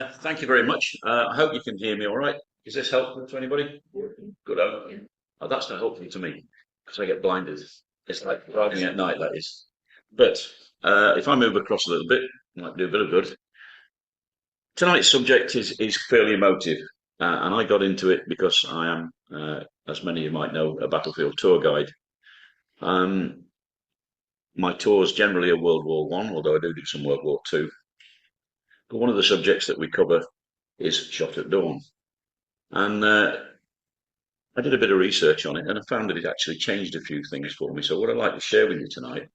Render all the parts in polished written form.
Thank you very much. I hope you can hear me all right. Is this helpful to anybody? Good. Oh, that's not helpful to me because I get blinded. It's like driving at night, that is. But if I move across a little bit, might do a bit of good. Tonight's subject is fairly emotive, and I got into it because I am, as many of you might know, a battlefield tour guide. Um, my tours generally are World War One, although I do some World War Two. But one of the subjects that we cover is shot at dawn. And I did a bit of research on it and I found that it actually changed a few things for me. So, what I'd like to share with you tonight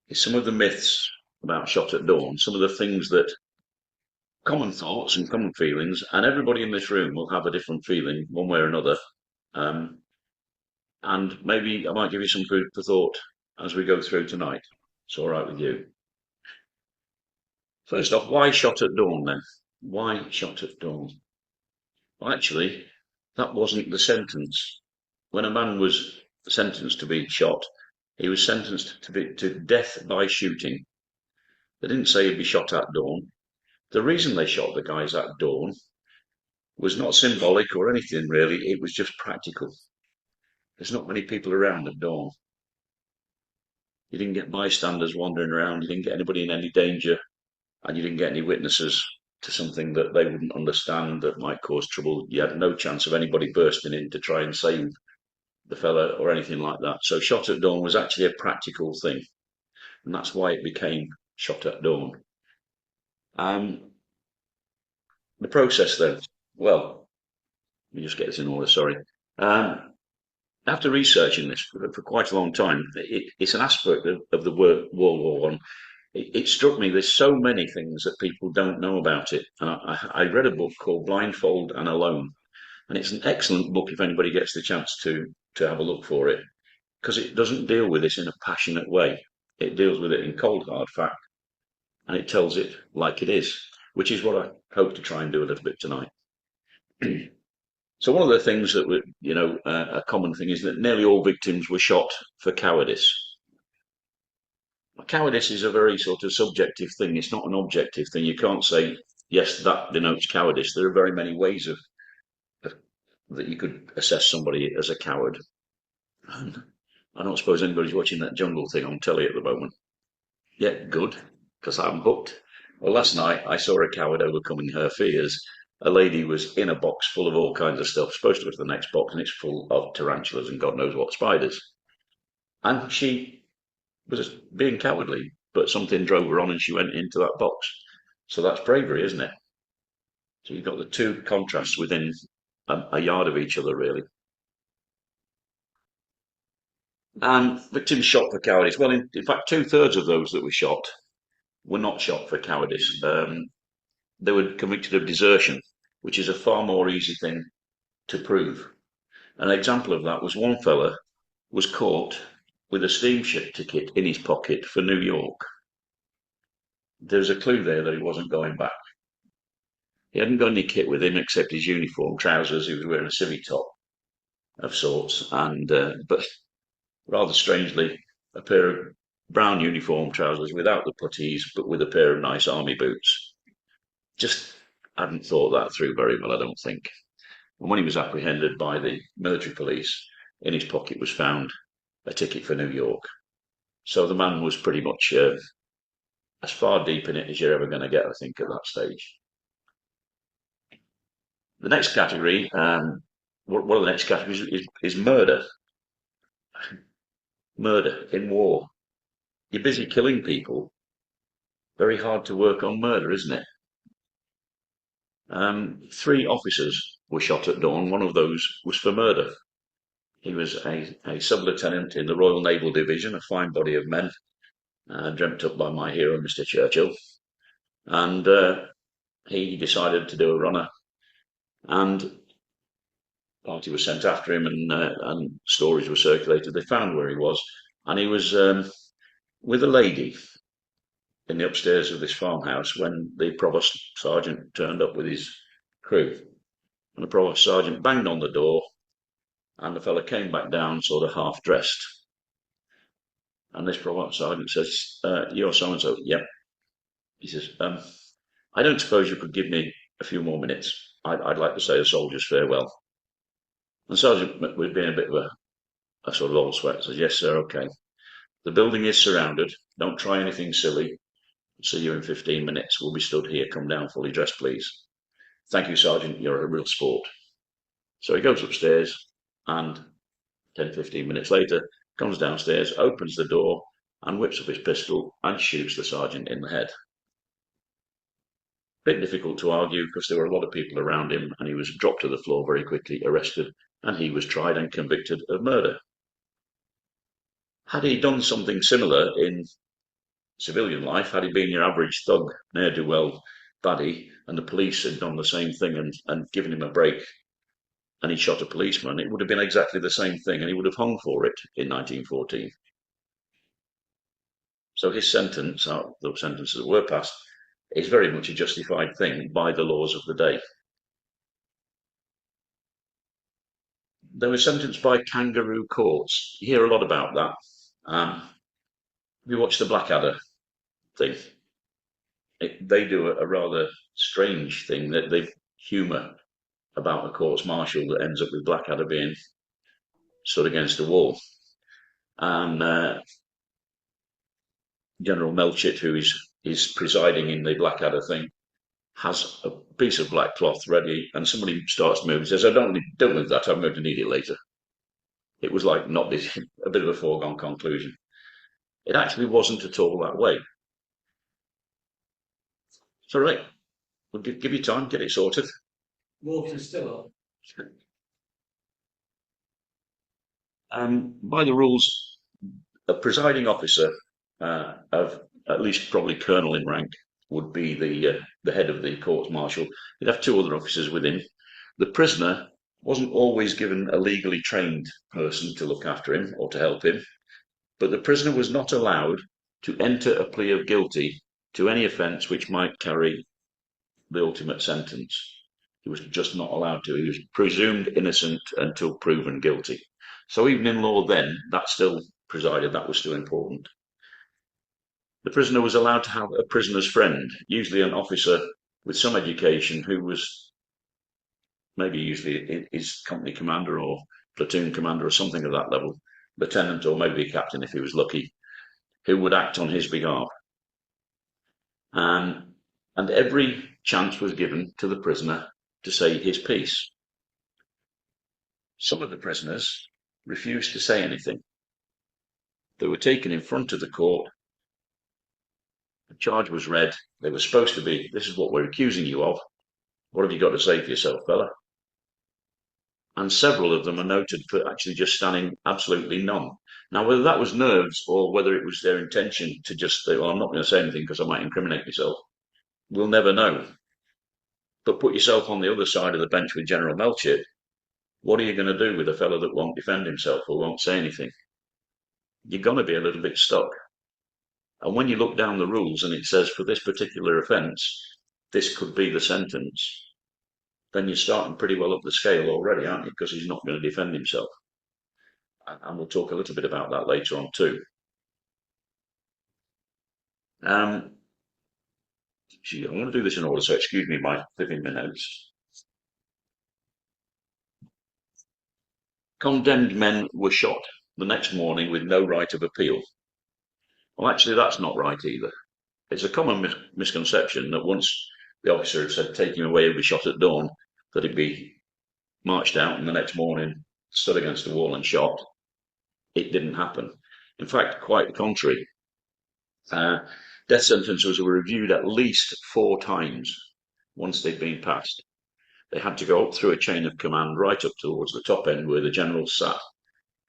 is some of the myths about shot at dawn, some of the things that common thoughts and common feelings, and everybody in this room will have a different feeling one way or another. Um, and maybe I might give you some food for thought as we go through tonight. It's all right with you. First off, why shot at dawn then? Why shot at dawn? Well, actually, that wasn't the sentence. When a man was sentenced to be shot, he was sentenced to death by shooting. They didn't say he'd be shot at dawn. The reason they shot the guys at dawn was not symbolic or anything really, it was just practical. There's not many people around at dawn. You didn't get bystanders wandering around, you didn't get anybody in any danger, and you didn't get any witnesses to something that they wouldn't understand that might cause trouble. You had no chance of anybody bursting in to try and save the fella or anything like that. So shot at dawn was actually a practical thing, and that's why it became shot at dawn. Um, the process then, well, let me just get this in order. Sorry. Um, After researching this for quite a long time, it's an aspect of the World War One. It struck me there's so many things that people don't know about it. And I read a book called Blindfold and Alone, and it's an excellent book if anybody gets the chance to have a look for it, because it doesn't deal with this in a passionate way. It deals with it in cold hard fact, and it tells it like it is, which is what I hope to try and do a little bit tonight. So one of the things that were, a common thing is that nearly all victims were shot for cowardice. Cowardice is a very sort of subjective thing. It's not an objective thing. You can't say, yes, that denotes cowardice. There are very many ways of that you could assess somebody as a coward. And I don't suppose anybody's watching that jungle thing on telly at the moment. Yeah, good, because I'm hooked. Well, last night I saw a coward overcoming her fears. A lady was in a box full of all kinds of stuff, supposed to go to the next box, and it's full of tarantulas and God knows what spiders. And she was being cowardly, but something drove her on and she went into that box. So that's bravery, isn't it? So you've got the two contrasts within a yard of each other, really. And victims shot for cowardice. Well, in fact, two-thirds of those that were shot were not shot for cowardice. They were convicted of desertion, which is a far more easy thing to prove. An example of that was one fella was caught with a steamship ticket in his pocket for New York. There's a clue there that he wasn't going back. He hadn't got any kit with him except his uniform, trousers. He was wearing a civvy top of sorts, and but rather strangely, a pair of brown uniform trousers without the puttees, but with a pair of nice army boots. Just hadn't thought that through very well, I don't think. And when he was apprehended by the military police, in his pocket was found a ticket for New York. So the man was pretty much as far deep in it as you're ever going to get, I think, at that stage. The next category, one of the next categories is murder. Murder in war. You're busy killing people. Very hard to work on murder, isn't it? Three officers were shot at dawn. One of those was for murder. He was a sub-lieutenant in the Royal Naval Division, a fine body of men, dreamt up by my hero, Mr. Churchill. And he decided to do a runner, and party was sent after him, and stories were circulated. They found where he was, and he was with a lady in the upstairs of this farmhouse when the provost sergeant turned up with his crew. And the provost sergeant banged on the door, and the fella came back down, sort of half dressed. And this provost sergeant says, "You're so and so." Yep. He says, "I don't suppose you could give me a few more minutes. I'd like to say a soldier's farewell. And Sergeant was being a bit of a sort of old sweat. Says, yes, sir, okay. The building is surrounded. Don't try anything silly. See you in 15 minutes. We'll be stood here. Come down fully dressed, please. Thank you, Sergeant. You're a real sport. So he goes upstairs and 10, 15 minutes later comes downstairs, opens the door and whips up his pistol and shoots the sergeant in the head. Bit difficult to argue because there were a lot of people around him and he was dropped to the floor very quickly, arrested, and he was tried and convicted of murder. Had he done something similar in civilian life, had he been your average thug, ne'er-do-well baddie, and the police had done the same thing and given him a break, and he shot a policeman, it would have been exactly the same thing, and he would have hung for it in 1914. So his sentence, the sentences that were passed, is very much a justified thing by the laws of the day. They were sentenced by kangaroo courts. You hear a lot about that. If you watch the Blackadder thing, they do a rather strange thing that they humour about a courts martial that ends up with Blackadder being stood against a wall. And General Melchett, who is presiding in the Blackadder thing, has a piece of black cloth ready, and somebody starts to move and says, "I don't move that. I'm going to need it later." It was like not this, a bit of a foregone conclusion. It actually wasn't at all that way. It's all right. We'll give you time, get it sorted. Water's still By the rules, a presiding officer of at least probably colonel in rank would be the head of the court martial. He'd have two other officers with him. The prisoner wasn't always given a legally trained person to look after him or to help him, but the prisoner was not allowed to enter a plea of guilty to any offence which might carry the ultimate sentence. He was just not allowed to. He was presumed innocent until proven guilty. So even in law then, that still presided, that was still important. The prisoner was allowed to have a prisoner's friend, usually an officer with some education who was maybe usually his company commander or platoon commander or something of that level, lieutenant or maybe a captain if he was lucky, who would act on his behalf. And every chance was given to the prisoner to say his piece. Some of the prisoners refused to say anything. They were taken in front of the court. The charge was read. They were supposed to be, this is what we're accusing you of. What have you got to say for yourself, fella? And several of them are noted for actually just standing absolutely none. Now, whether that was nerves or whether it was their intention to just say, well, I'm not going to say anything because I might incriminate myself, we'll never know. But put yourself on the other side of the bench with General Melchett. What are you going to do with a fellow that won't defend himself or won't say anything? You're going to be a little bit stuck. And when you look down the rules and it says for this particular offence, this could be the sentence, then you're starting pretty well up the scale already, aren't you? Because he's not going to defend himself. And we'll talk a little bit about that later on too. I want to do this in order, so excuse me my flipping my notes. Condemned men were shot the next morning with no right of appeal. Well, actually, that's not right either. It's a common misconception that once the officer had said, take him away, he'll be shot at dawn, that he'd be marched out and the next morning stood against the wall and shot. It didn't happen. In fact, quite the contrary. Death sentences were reviewed at least 4 times once they'd been passed. They had to go up through a chain of command right up towards the top end where the generals sat.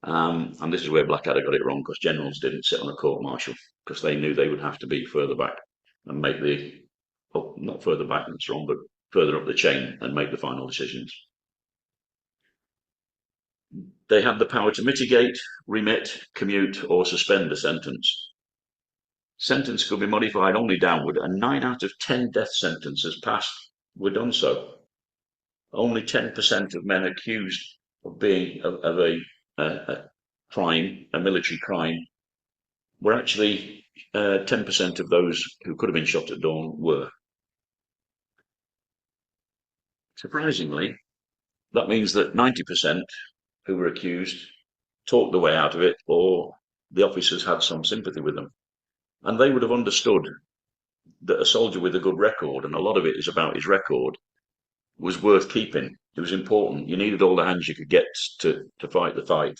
And this is where Blackadder got it wrong, because generals didn't sit on a court martial, because they knew they would have to be further back and make not further back, that's wrong, but further up the chain and make the final decisions. They had the power to mitigate, remit, commute, or suspend a sentence. Sentence could be modified only downward, and 9 out of 10 death sentences passed were done so. Only 10% of men accused of being of a crime, a military crime, were actually 10% of those who could have been shot at dawn were. Surprisingly, that means that 90% who were accused talked the way out of it, or the officers had some sympathy with them. And they would have understood that a soldier with a good record, and a lot of it is about his record, was worth keeping. It was important. You needed all the hands you could get to fight the fight.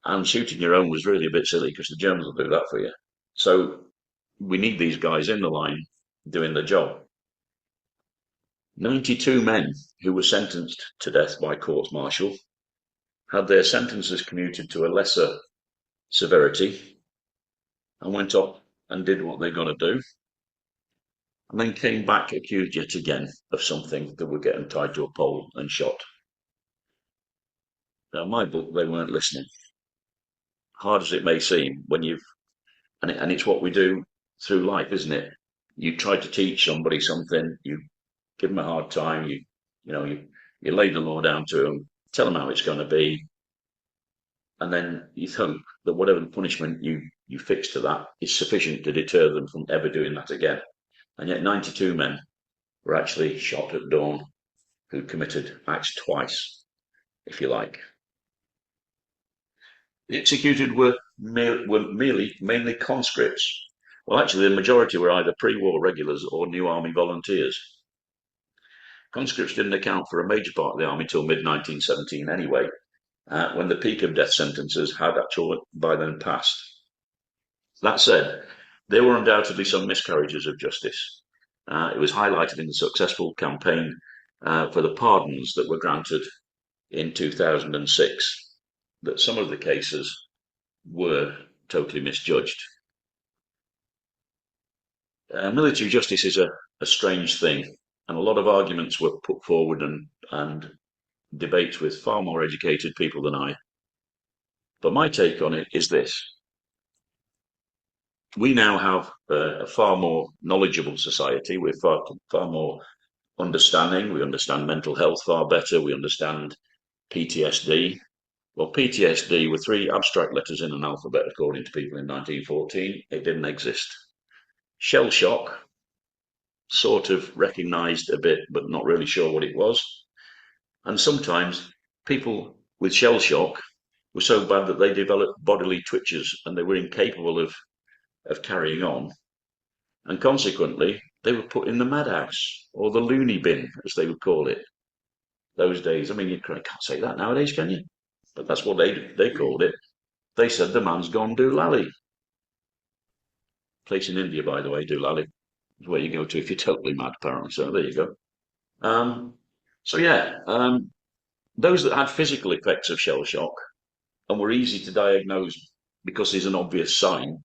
And shooting your own was really a bit silly because the Germans will do that for you. So we need these guys in the line doing the job. 92 men who were sentenced to death by court martial had their sentences commuted to a lesser severity and went off and did what they're going to do, and then came back accused yet again of something that would get them tied to a pole and shot. Now, in my book, they weren't listening. Hard as it may seem, when you've and it's what we do through life, isn't it? You try to teach somebody something, you give them a hard time, you lay the law down to them, tell them how it's going to be, and then you hope that whatever the punishment you fix to that is sufficient to deter them from ever doing that again. And yet 92 men were actually shot at dawn who committed acts twice, if you like. The executed were mainly conscripts. Well, actually, the majority were either pre-war regulars or new army volunteers. Conscripts didn't account for a major part of the army till mid-1917 anyway, when the peak of death sentences had actually by then passed. That said, there were undoubtedly some miscarriages of justice. It was highlighted in the successful campaign for the pardons that were granted in 2006, that some of the cases were totally misjudged. Military justice is a strange thing, and a lot of arguments were put forward and debates with far more educated people than I. But my take on it is this. We now have a far more knowledgeable society. We're far more understanding. We understand mental health far better. We understand PTSD. Well, PTSD were 3 abstract letters in an alphabet, according to people in 1914. It didn't exist. Shell shock, sort of recognised a bit, but not really sure what it was. And sometimes people with shell shock were so bad that they developed bodily twitches and they were incapable of carrying on. And consequently, they were put in the madhouse or the loony bin, as they would call it those days. I mean, you can't say that nowadays, can you? But that's what they called it. They said the man's gone doolally. Place in India, by the way, doolally is where you go to if you're totally mad, apparently. So there you go. Those that had physical effects of shell shock and were easy to diagnose because there's an obvious sign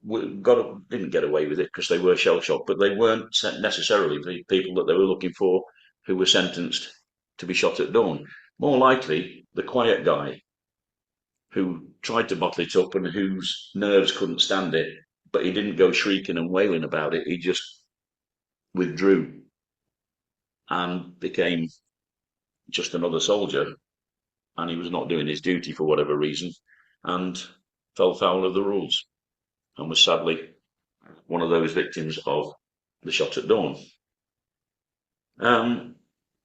didn't get away with it because they were shell shocked, but they weren't necessarily the people that they were looking for who were sentenced to be shot at dawn. More likely, the quiet guy who tried to bottle it up and whose nerves couldn't stand it, but he didn't go shrieking and wailing about it. He just withdrew and became just another soldier, and he was not doing his duty for whatever reason and fell foul of the rules and was sadly one of those victims of the shot at dawn.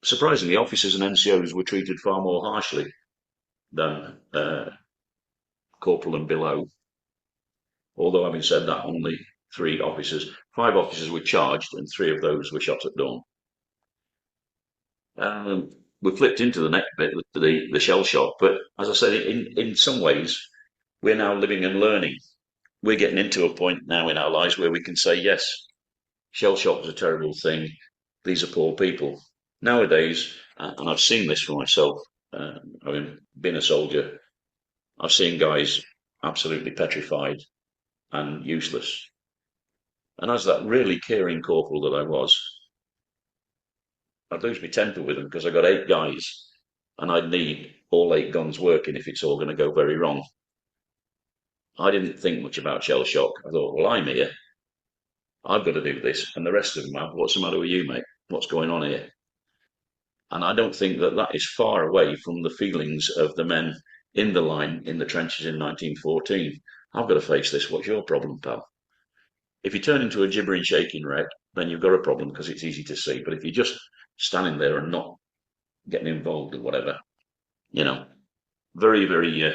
Surprisingly, officers and NCOs were treated far more harshly than corporal and below. Although, having said that, only 5 officers were charged, and 3 of those were shot at dawn. We flipped into the next bit, the shell shock, but as I said, in some ways, we're now living and learning. We're getting into a point now in our lives where we can say, yes, shell shock was a terrible thing. These are poor people. Nowadays, and I've seen this for myself, having been a soldier, I've seen guys absolutely petrified and useless. And as that really caring corporal that I was, I'd lose my temper with them because I got 8 guys and I'd need all 8 guns working if it's all going to go very wrong. I didn't think much about shell shock. I thought, well, I'm here. I've got to do this. And the rest of them have, what's the matter with you, mate? What's going on here? And I don't think that is far away from the feelings of the men in the line, in the trenches in 1914. I've got to face this. What's your problem, pal? If you turn into a gibbering, shaking wreck, then you've got a problem because it's easy to see. But if you just standing there and not getting involved or whatever. You know, very, very,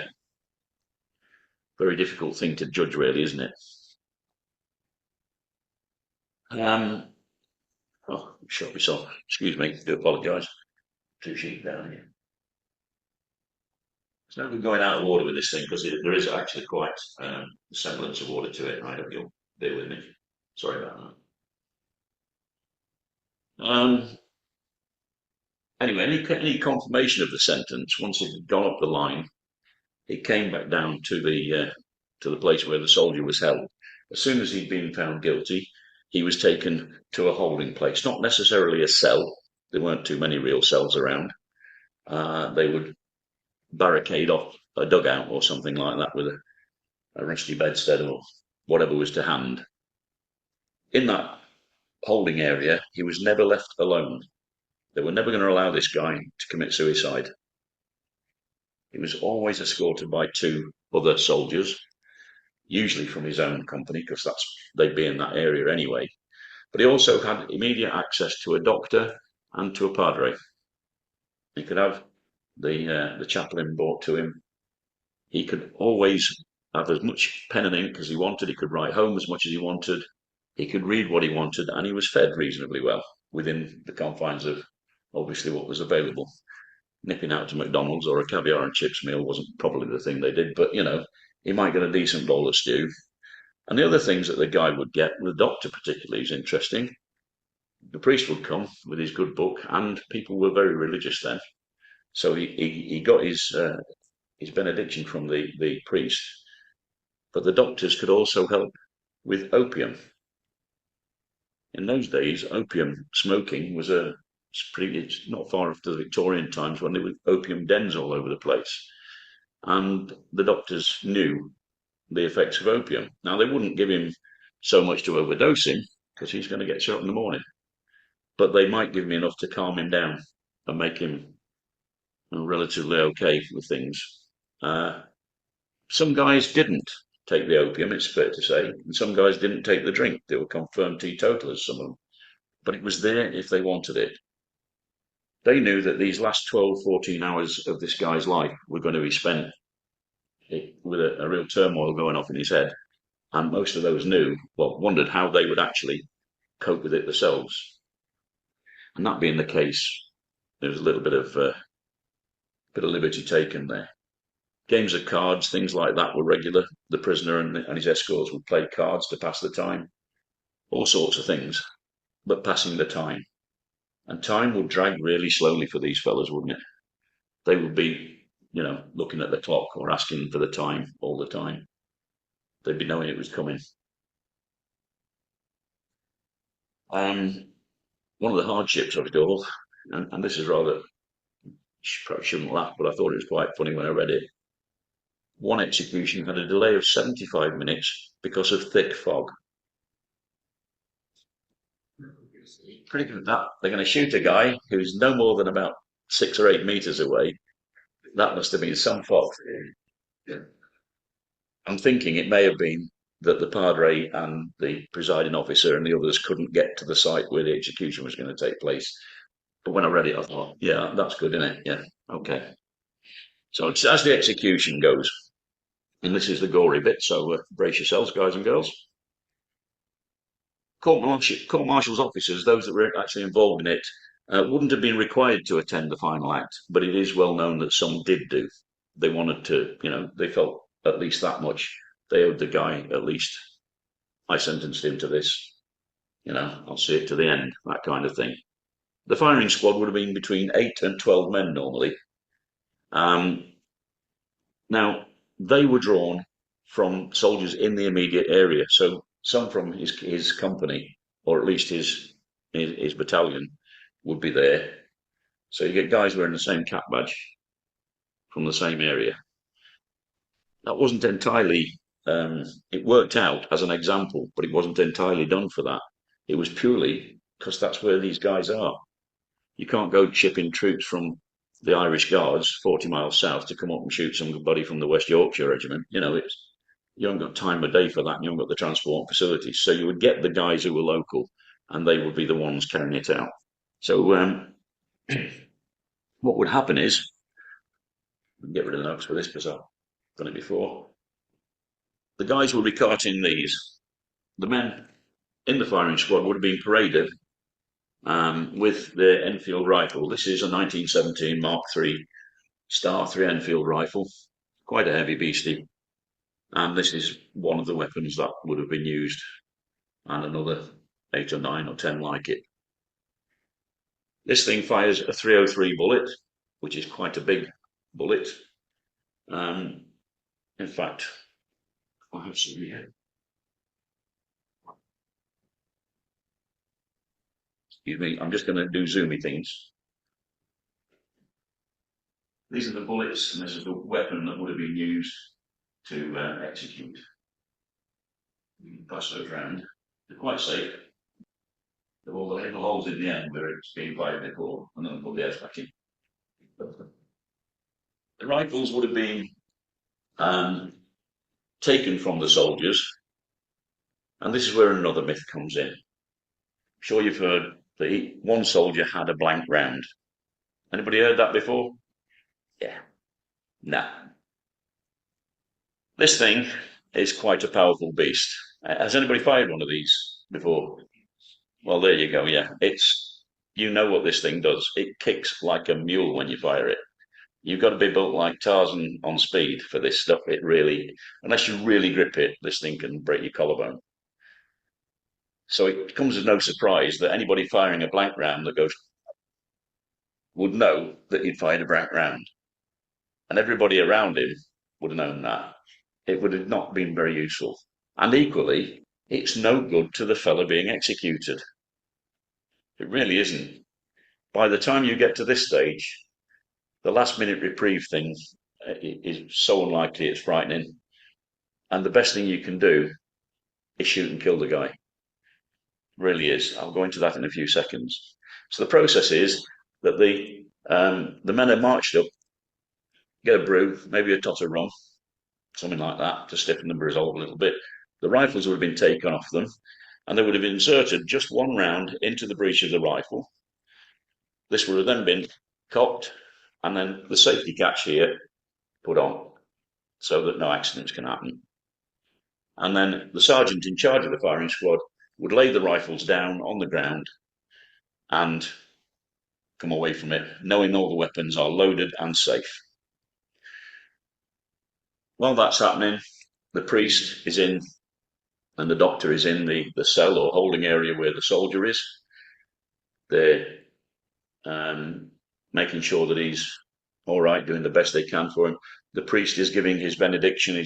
very difficult thing to judge, really, isn't it? Um, oh, shot myself. Excuse me. Do apologise. Two sheep down here. It's no good going out of order with this thing because there is actually quite a semblance of order to it. I hope you'll bear with me. Sorry about that. Anyway, any confirmation of the sentence once it had gone up the line, it came back down to the place where the soldier was held. As soon as he'd been found guilty, he was taken to a holding place, not necessarily a cell. There weren't too many real cells around. They would barricade off a dugout or something like that with a rusty bedstead or whatever was to hand. In that holding area, he was never left alone. They were never going to allow this guy to commit suicide. He was always escorted by two other soldiers, usually from his own company, because they'd be in that area anyway. But he also had immediate access to a doctor and to a padre. He could have the chaplain brought to him. He could always have as much pen and ink as he wanted. He could write home as much as he wanted. He could read what he wanted, and he was fed reasonably well within the confines of obviously what was available. Nipping out to McDonald's or a caviar and chips meal wasn't probably the thing they did, but he might get a decent bowl of stew. And the other things that the guy would get, the doctor particularly is interesting. The priest would come with his good book, and people were very religious then. So he got his benediction from the priest, but the doctors could also help with opium. In those days, opium smoking was it's not far after the Victorian times when there were opium dens all over the place. And the doctors knew the effects of opium. Now, they wouldn't give him so much to overdose him because he's going to get shot in the morning, but they might give him enough to calm him down and make him relatively okay with things. Some guys didn't take the opium, it's fair to say, and some guys didn't take the drink. They were confirmed teetotalers, some of them, but it was there if they wanted it. They knew that these last 12, 14 hours of this guy's life were going to be spent with a real turmoil going off in his head. And most of those wondered how they would actually cope with it themselves. And that being the case, there was a little bit of liberty taken there. Games of cards, things like that were regular. The prisoner and his escorts would play cards to pass the time, all sorts of things, but passing the time. And time would drag really slowly for these fellas, wouldn't it? They would be, looking at the clock or asking for the time all the time. They'd be knowing it was coming. One of the hardships of it all, and this is rather, probably shouldn't laugh, but I thought it was quite funny when I read it. One execution had a delay of 75 minutes because of thick fog. Pretty good at that. They're going to shoot a guy who's no more than about 6 or 8 meters away. That must have been some fog. I'm thinking it may have been that the padre and the presiding officer and the others couldn't get to the site where the execution was going to take place. But when I read it, I thought, yeah, that's good, isn't it? Yeah, okay. So it's as the execution goes, and this is the gory bit, so brace yourselves, guys and girls. Court martial's officers, those that were actually involved in it, wouldn't have been required to attend the final act, but it is well known that some did do. They wanted to, they felt at least that much. They owed the guy at least, I sentenced him to this, I'll see it to the end, that kind of thing. The firing squad would have been between 8 and 12 men normally. Now, they were drawn from soldiers in the immediate area, so some from his company, or at least his battalion, would be there. So you get guys wearing the same cap badge from the same area. That wasn't entirely, it worked out as an example, but it wasn't entirely done for that. It was purely because that's where these guys are. You can't go chipping troops from the Irish Guards 40 miles south to come up and shoot somebody from the West Yorkshire Regiment. You haven't got time of day for that, and you haven't got the transport facilities. So you would get the guys who were local, and they would be the ones carrying it out. So What would happen is, get rid of the notes for this because I've done it before. The guys would be carting these. The men in the firing squad would have been paraded with their Enfield rifle. This is a 1917 Mark III Star 3 Enfield rifle, quite a heavy beastie. And this is one of the weapons that would have been used, and another 8 or 9 or 10 like it. This thing fires a 303 bullet, which is quite a big bullet. In fact, I have some here. Excuse me, I'm just going to do zoomy things. These are the bullets, and this is the weapon that would have been used to execute. You can pass those around. They're quite safe. They've all got little holes in the end where it's been fired before, and then put the air back in. The rifles would have been taken from the soldiers, and this is where another myth comes in. I'm sure you've heard that one soldier had a blank round. Anybody heard that before? Yeah. Nah. This thing is quite a powerful beast. Has anybody fired one of these before? Well, there you go. Yeah, you know what this thing does. It kicks like a mule when you fire it. You've got to be built like Tarzan on speed for this stuff. It really, unless you really grip it, this thing can break your collarbone. So it comes as no surprise that anybody firing a blank round that goes would know that he'd fired a blank round, and everybody around him would have known that. It would have not been very useful. And equally, it's no good to the fella being executed. It really isn't. By the time you get to this stage, the last minute reprieve thing is so unlikely it's frightening. And the best thing you can do is shoot and kill the guy. It really is. I'll go into that in a few seconds. So the process is that the men are marched up, get a brew, maybe a tot of rum, something like that, to stiffen the resolve a little bit. The rifles would have been taken off them, and they would have inserted just one round into the breech of the rifle. This would have then been cocked, and then the safety catch here put on so that no accidents can happen. And then the sergeant in charge of the firing squad would lay the rifles down on the ground and come away from it, knowing all the weapons are loaded and safe. While that's happening, the priest is in and the doctor is in the cell or holding area where the soldier is. They're making sure that he's all right, doing the best they can for him. The priest is giving his benediction,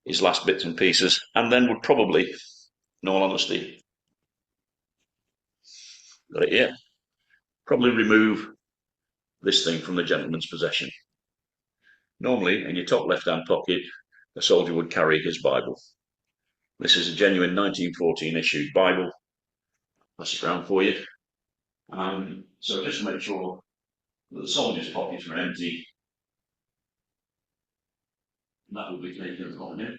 his last bits and pieces, and then would probably, in all honesty, got it here, probably remove this thing from the gentleman's possession. Normally, in your top left-hand pocket, a soldier would carry his Bible. This is a genuine 1914 issued Bible. Pass it around for you. So just make sure that the soldier's pockets are empty. And that will be taken from him.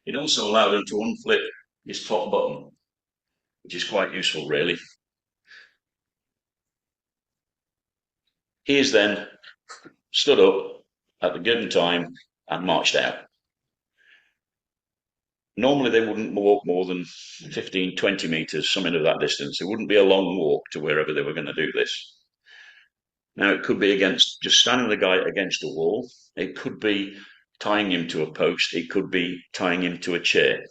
It also allowed him to unflip his top button, which is quite useful, really. He is then stood up at the given time and marched out. Normally they wouldn't walk more than 15, 20 metres, something of that distance. It wouldn't be a long walk to wherever they were going to do this. Now, it could be just standing the guy against a wall. It could be tying him to a post. It could be tying him to a chair.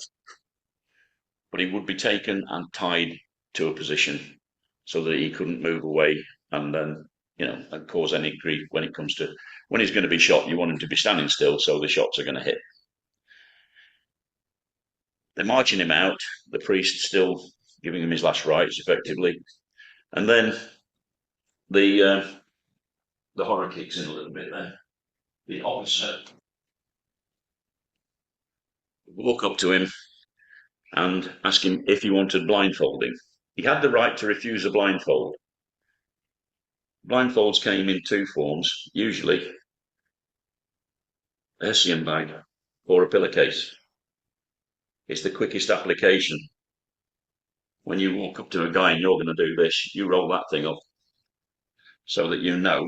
But he would be taken and tied to a position so that he couldn't move away and then, and cause any grief when he's going to be shot. You want him to be standing still so the shots are going to hit. They're marching him out, the priest still giving him his last rites, effectively. And then the horror kicks in a little bit then. The officer would walk up to him and ask him if he wanted blindfolding. He had the right to refuse a blindfold. Blindfolds came in two forms, usually a Hessian bag or a pillowcase. It's the quickest application. When you walk up to a guy and you're going to do this, you roll that thing up so that you know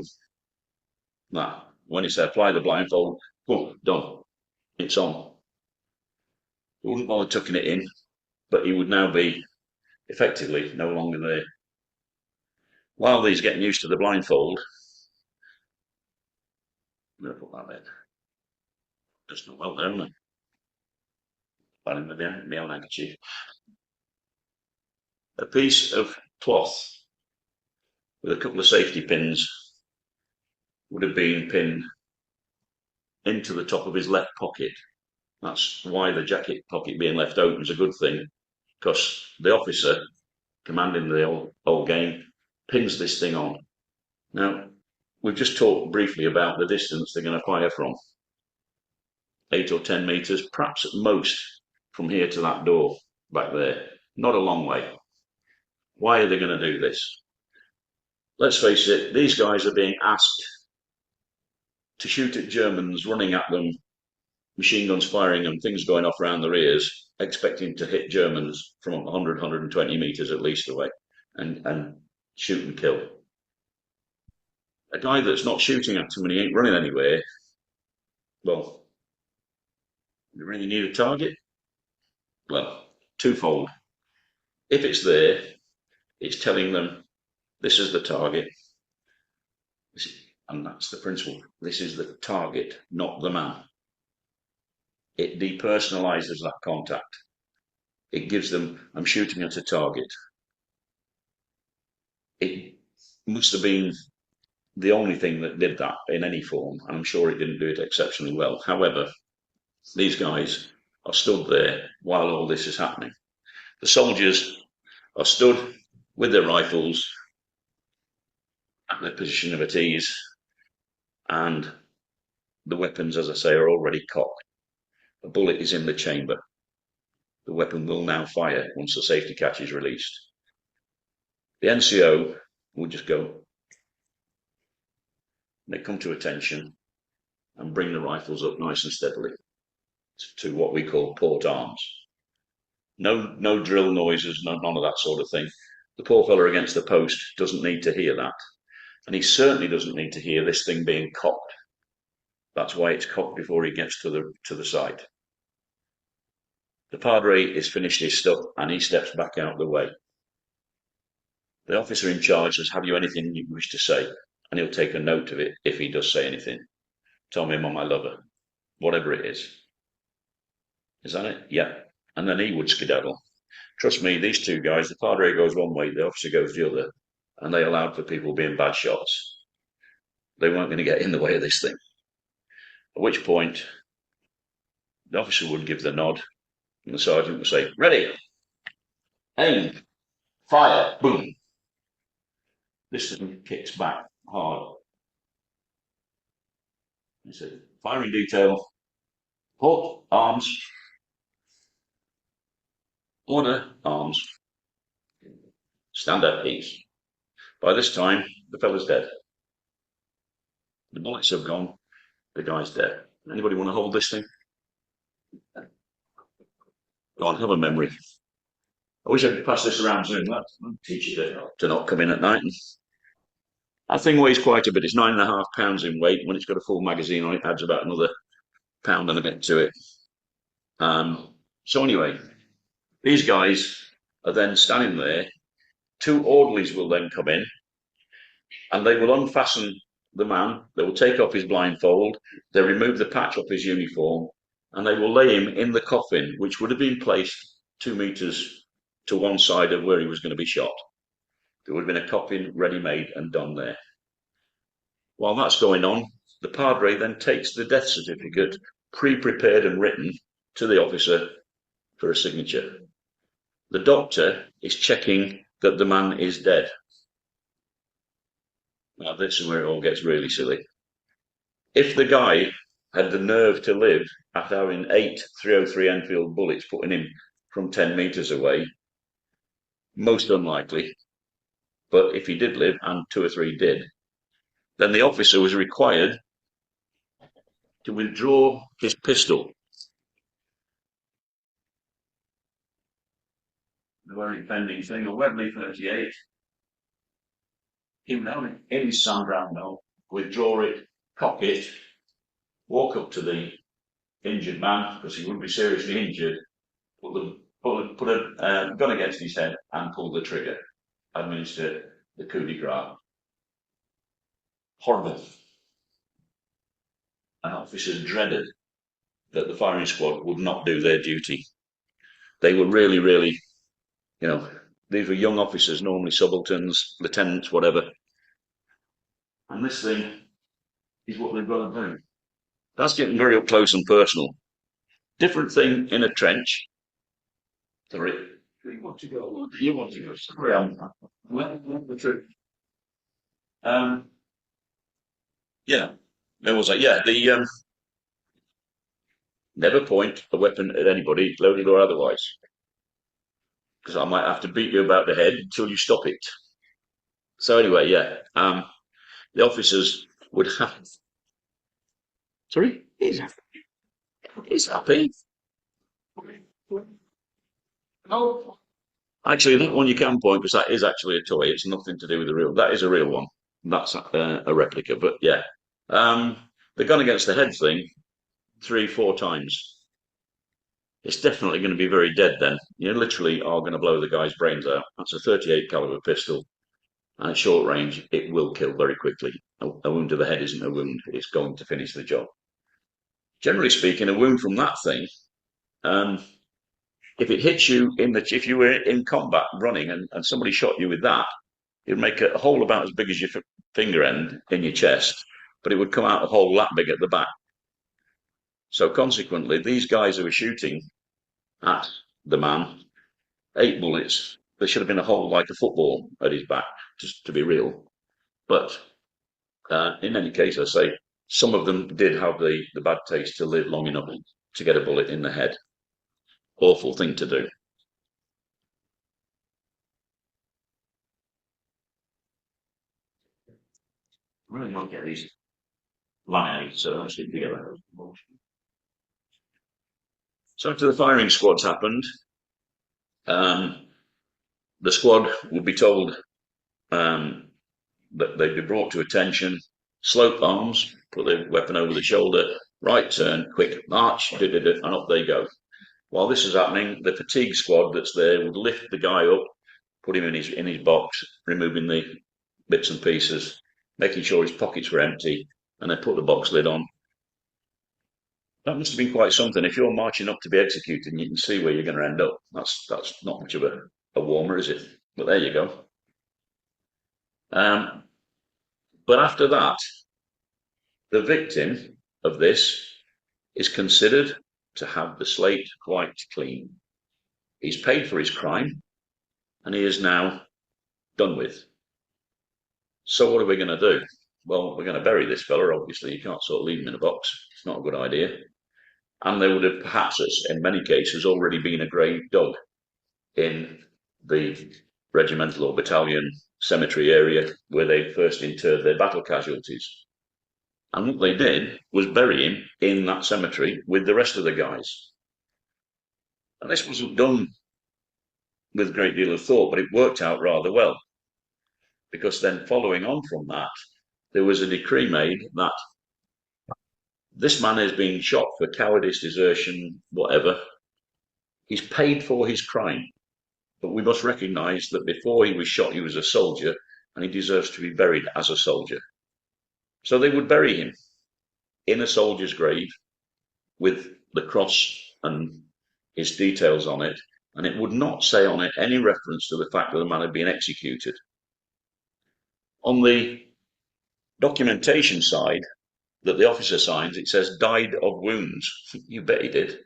that when it's apply the blindfold, boom, done, it's on. He wouldn't bother tucking it in, but he would now be effectively no longer there. While he's getting used to the blindfold, I'm going to put that there. Just not well there, isn't it? Planning with my own handkerchief. A piece of cloth with a couple of safety pins would have been pinned into the top of his left pocket. That's why the jacket pocket being left open is a good thing, because the officer commanding the whole game pins this thing on. Now, we've just talked briefly about the distance they're going to fire from. 8 or 10 metres, perhaps at most from here to that door back there. Not a long way. Why are they going to do this? Let's face it, these guys are being asked to shoot at Germans running at them, machine guns firing and things going off around their ears, expecting to hit Germans from 100, 120 metres at least away and shoot and kill. A guy that's not shooting at them and he ain't running anywhere, well, you really need a target? Well, twofold. If it's there, it's telling them this is the target. And that's the principle. This is the target, not the man. It depersonalizes that contact. It gives them, I'm shooting at a target. It must have been the only thing that did that in any form, and I'm sure it didn't do it exceptionally well. However, these guys are stood there while all this is happening. The soldiers are stood with their rifles at their position of ease, and the weapons, as I say, are already cocked. A bullet is in the chamber. The weapon will now fire once the safety catch is released. The NCO will just go, they come to attention and bring the rifles up nice and steadily to what we call port arms. No drill noises, none of that sort of thing. The poor fella against the post doesn't need to hear that. And he certainly doesn't need to hear this thing being cocked. That's why it's cocked before he gets to the site. The padre is finished his stuff and he steps back out of the way. The officer in charge says, have you anything you wish to say? And he'll take a note of it if he does say anything. Tell me, Mum, I love her. Whatever it is. Is that it? Yeah. And then he would skedaddle. Trust me, these two guys, the padre goes one way, the officer goes the other, and they allowed for people being bad shots. They weren't going to get in the way of this thing. At which point, the officer would give the nod, and the sergeant would say, ready, aim, fire, boom. This thing kicks back hard. He said, firing detail, halt, arms, order, arms, stand at ease. By this time, the fella's dead. The bullets have gone, the guy's dead. Anybody want to hold this thing? Go on, have a memory. I wish I could pass this around soon. That teach you to not come in at night. That thing weighs quite a bit. It's 9.5 pounds in weight. When it's got a full magazine on it, adds about another pound and a bit to it. So anyway, these guys are then standing there. Two orderlies will then come in and they will unfasten the man. They will take off his blindfold. They remove the patch off his uniform and they will lay him in the coffin, which would have been placed 2 metres to one side of where he was going to be shot. There would have been a coffin ready-made and done there. While that's going on, the padre then takes the death certificate, pre-prepared and written, to the officer for a signature. The doctor is checking that the man is dead. Now, this is where it all gets really silly. If the guy had the nerve to live after having 8 303 Enfield bullets put in him from 10 metres away, most unlikely, but if he did live, and 2 or 3 did, then the officer was required to withdraw his pistol. The very pending thing, a Webley 38, he would have it in his sand round mill, withdraw it, cock it, walk up to the injured man, because he wouldn't be seriously injured, put a gun against his head and pull the trigger, administer the coup de grace. Horrible. And officers dreaded that the firing squad would not do their duty. They were really, really, these were young officers, normally subalterns, lieutenants, whatever. And this thing is what they've got to do. That's getting very up close and personal. Different thing in a trench. Sorry. You want to go? You want to go? Sorry, the truth. Yeah. There was never point a weapon at anybody, loaded or otherwise, because I might have to beat you about the head until you stop it. So anyway, the officers would have. Sorry, he's happy. Oh, actually, that one you can point because that is actually a toy. It's nothing to do with the real. That is a real one. That's a replica. But yeah, the gun against the head thing, 3-4 times. It's definitely going to be very dead. Then you literally are going to blow the guy's brains out. That's a 38 caliber pistol, and at short range, it will kill very quickly. A wound to the head isn't a wound; it's going to finish the job. Generally speaking, a wound from that thing. If it hits you if you were in combat running and somebody shot you with that, it'd make a hole about as big as your finger end in your chest, but it would come out a hole that big at the back. So consequently, these guys who were shooting at the man, 8 bullets, there should have been a hole like a football at his back, just to be real. But in any case, I say, some of them did have the bad taste to live long enough to get a bullet in the head. Awful thing to do. I really want to get these laminated so I stick together. So after the firing squads happened, the squad would be told that they'd be brought to attention, slope arms, put the weapon over the shoulder, right turn, quick march, and up they go. While this is happening, the fatigue squad that's there would lift the guy up, put him in his box, removing the bits and pieces, making sure his pockets were empty, and then put the box lid on. That must have been quite something. If you're marching up to be executed and you can see where you're going to end up, that's not much of a warmer, is it? But there you go. But after that, the victim of this is considered to have the slate wiped clean. He's paid for his crime, and he is now done with. So what are we going to do? Well, we're going to bury this fella, obviously. You can't sort of leave him in a box. It's not a good idea. And there would have perhaps, in many cases, already been a grave dug in the regimental or battalion cemetery area where they first interred their battle casualties. And what they did was bury him in that cemetery with the rest of the guys. And this wasn't done with a great deal of thought, but it worked out rather well. Because then following on from that, there was a decree made that this man is being shot for cowardice, desertion, whatever. He's paid for his crime. But we must recognise that before he was shot, he was a soldier, and he deserves to be buried as a soldier. So they would bury him in a soldier's grave with the cross and his details on it, and it would not say on it any reference to the fact that the man had been executed. On the documentation side that the officer signs, it says died of wounds. You bet he did.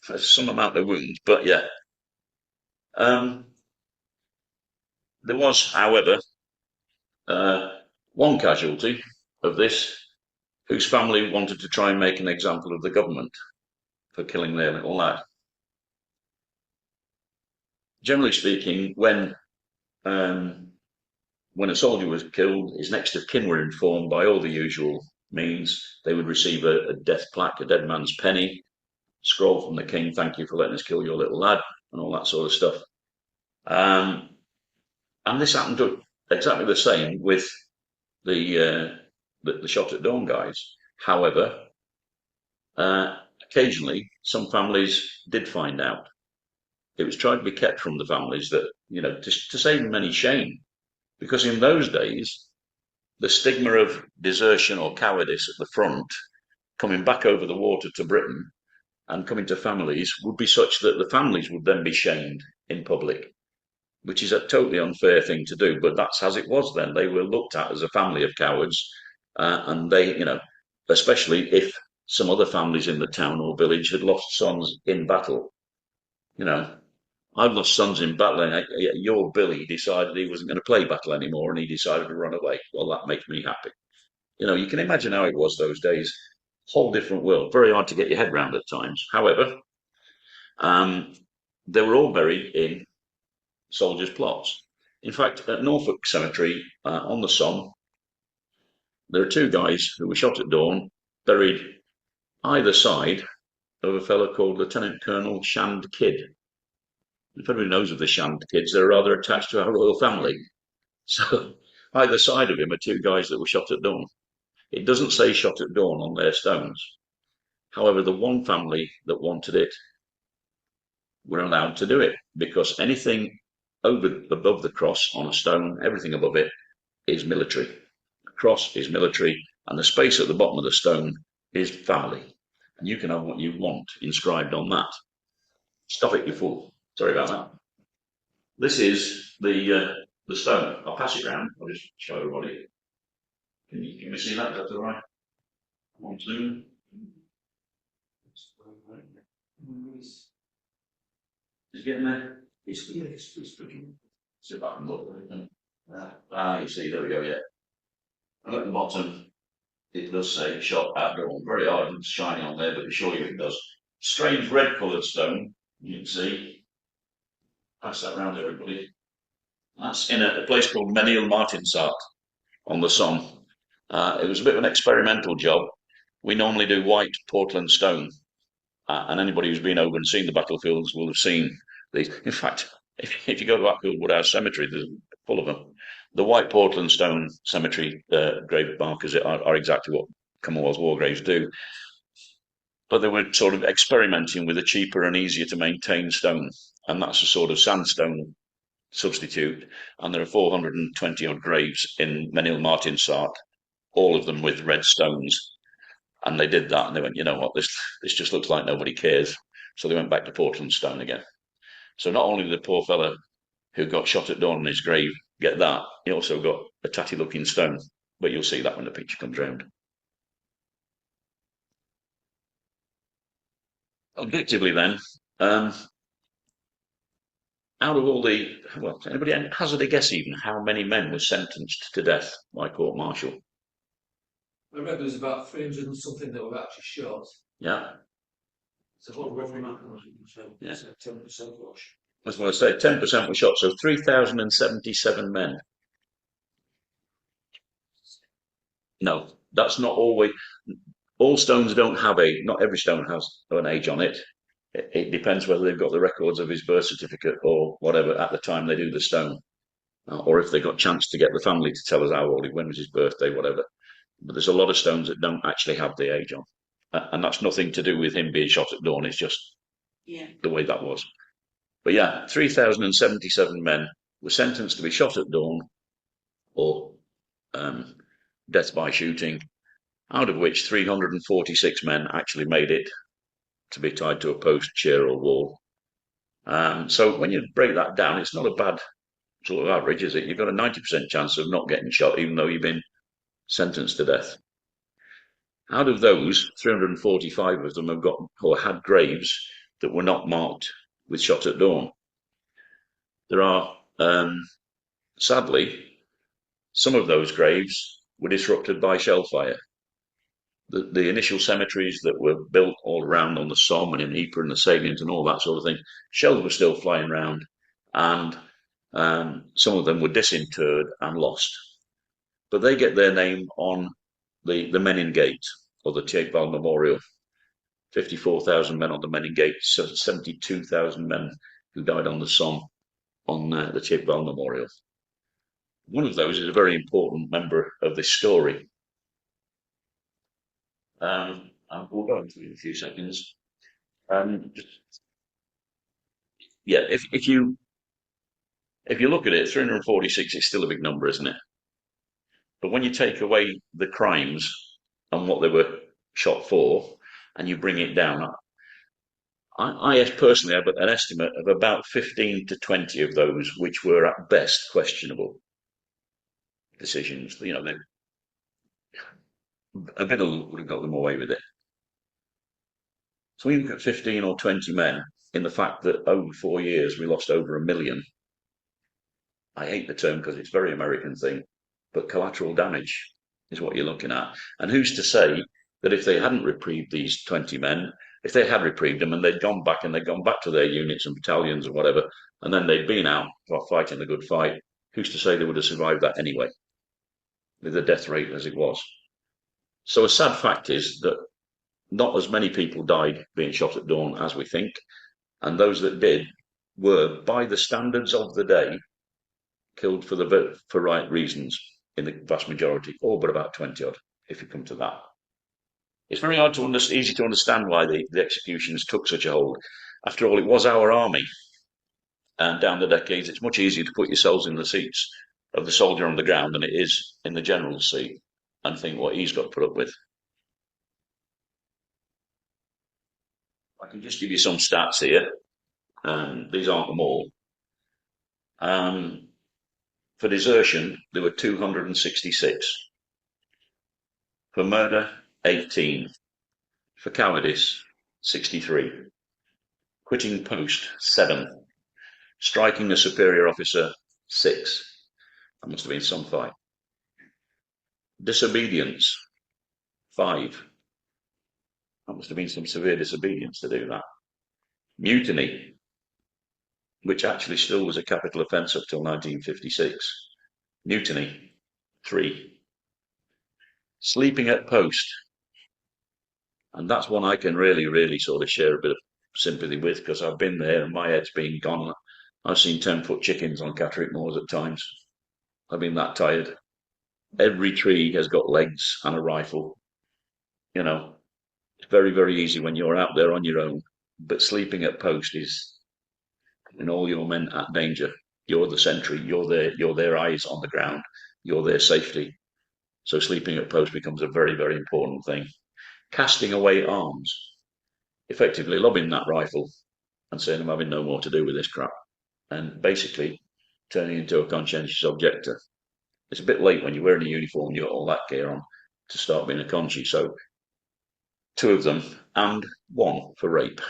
There's some amount of wounds, but yeah. There was, however, one casualty of this whose family wanted to try and make an example of the government for killing their little lad. Generally speaking, when a soldier was killed, his next of kin were informed by all the usual means. They would receive a death plaque, a dead man's penny, scroll from the king, thank you for letting us kill your little lad, and all that sort of stuff. And this happened exactly the same with the shot at dawn guys. However, occasionally some families did find out. It was tried to be kept from the families that, to save them any shame, because in those days the stigma of desertion or cowardice at the front, coming back over the water to Britain and coming to families, would be such that the families would then be shamed in public, which is a totally unfair thing to do. But that's as it was then. They were looked at as a family of cowards, and they, especially if some other families in the town or village had lost sons in battle. You know, I've lost sons in battle, and your Billy decided he wasn't going to play battle anymore, and he decided to run away. Well, that makes me happy. You can imagine how it was those days. Whole different world. Very hard to get your head round at times. However, um, they were all buried in soldiers' plots. In fact, at Norfolk Cemetery on the Somme, there are two guys who were shot at dawn, buried either side of a fellow called Lieutenant Colonel Shand Kidd. If anybody knows of the Shand Kidds, they're rather attached to our royal family. So either side of him are two guys that were shot at dawn. It doesn't say shot at dawn on their stones. However, the one family that wanted it were allowed to do it, because anything above the cross on a stone, everything above it is military. The cross is military, and the space at the bottom of the stone is family. And you can have what you want inscribed on that. Stop it, you fool. Sorry about that. This is the stone. I'll pass it round. I'll just show everybody. Can you see that? That's all right. One, two. Is it getting there? It's pretty. See if I can look. You see, there we go. Yeah. And at the bottom, it does say shot at dawn. Very hard and shiny on there, but I assure you it does. Strange red-coloured stone. You can see. Pass that round, everybody. That's in a place called Menil-Martinsart on the Somme. It was a bit of an experimental job. We normally do white Portland stone, and anybody who's been over and seen the battlefields will have seen these. In fact, if you go to Hatfield Woodhouse Cemetery, there's full of them. The white Portland stone cemetery grave markers are exactly what Commonwealth war graves do. But they were sort of experimenting with a cheaper and easier to maintain stone, and that's a sort of sandstone substitute. And there are 420 odd graves in Menil-Martinsart, all of them with red stones. And they did that, and they went, you know what, this just looks like nobody cares. So they went back to Portland stone again. So not only did the poor fellow who got shot at dawn in his grave get that, he also got a tatty-looking stone. But you'll see that when the picture comes round. Objectively, then, out of all anybody hazard a guess even how many men were sentenced to death by court-martial? I read there was about 300 and something that were actually shot. Yeah. So what were Yeah. 10% wash. That's what I say. 10% were shot, so 3,077 men. No, that's not always. All stones don't have not every stone has an age on it. It depends whether they've got the records of his birth certificate or whatever at the time they do the stone, or if they got a chance to get the family to tell us how old when was his birthday, whatever. But there's a lot of stones that don't actually have the age on, and that's nothing to do with him being shot at dawn. It's just the way that was. But yeah, 3,077 men were sentenced to be shot at dawn or death by shooting, out of which 346 men actually made it to be tied to a post, chair, or wall. So when you break that down, it's not a bad sort of average, is it? You've got a 90% chance of not getting shot, even though you've been sentenced to death. Out of those, 345 of them have got or had graves that were not marked with shot at dawn. There are, sadly, some of those graves were disrupted by shell fire. The initial cemeteries that were built all around on the Somme and in Ypres and the Salient and all that sort of thing, shells were still flying around, and some of them were disinterred and lost. But they get their name on the Menin Gate, or the Thiepval Memorial. 54,000 men on the Menin Gate, 72,000 men who died on the Somme on the Thiepval Memorial. One of those is a very important member of this story. We'll go into it in a few seconds. Um, yeah, if you look at it, 346 is still a big number, isn't it? But when you take away the crimes and what they were shot for, and you bring it down, I personally have an estimate of about 15 to 20 of those which were at best questionable decisions. You know, a bit of would have got them away with it. So we look at 15 or 20 men in the fact that over 4 years we lost over 1 million. I hate the term because it's a very American thing, but collateral damage is what you're looking at. And who's to say that if they hadn't reprieved these 20 men, if they had reprieved them and they'd gone back to their units and battalions and whatever, and then they'd been out fighting the good fight, who's to say they would have survived that anyway, with the death rate as it was? So a sad fact is that not as many people died being shot at dawn as we think, and those that did were, by the standards of the day, killed for right reasons in the vast majority, all but about 20 odd, if you come to that. It's very easy to understand why the executions took such a hold. After all, it was our army, and down the decades, it's much easier to put yourselves in the seats of the soldier on the ground than it is in the general's seat and think what he's got to put up with. I can just give you some stats here. These aren't them all. For desertion, there were 266. For murder, 18. For cowardice, 63. Quitting post, 7. Striking a superior officer, 6. That must have been some fight. Disobedience, 5. That must have been some severe disobedience to do that. Mutiny, which actually still was a capital offence up till 1956. Mutiny, 3. Sleeping at post, and that's one I can really sort of share a bit of sympathy with because I've been there and my head's been gone. I've seen 10-foot chickens on Catterick Moors at times. I've been that tired. Every tree has got legs and a rifle. You know, it's very easy when you're out there on your own. But sleeping at post is, and all your men at danger. You're the sentry. You're their eyes on the ground. You're their safety. So sleeping at post becomes a very important thing. Casting away arms, effectively lobbing that rifle and saying I'm having no more to do with this crap, and basically turning into a conscientious objector. It's a bit late when you're wearing a uniform, you've got all that gear on to start being a conchi. So 2 of them and 1 for rape,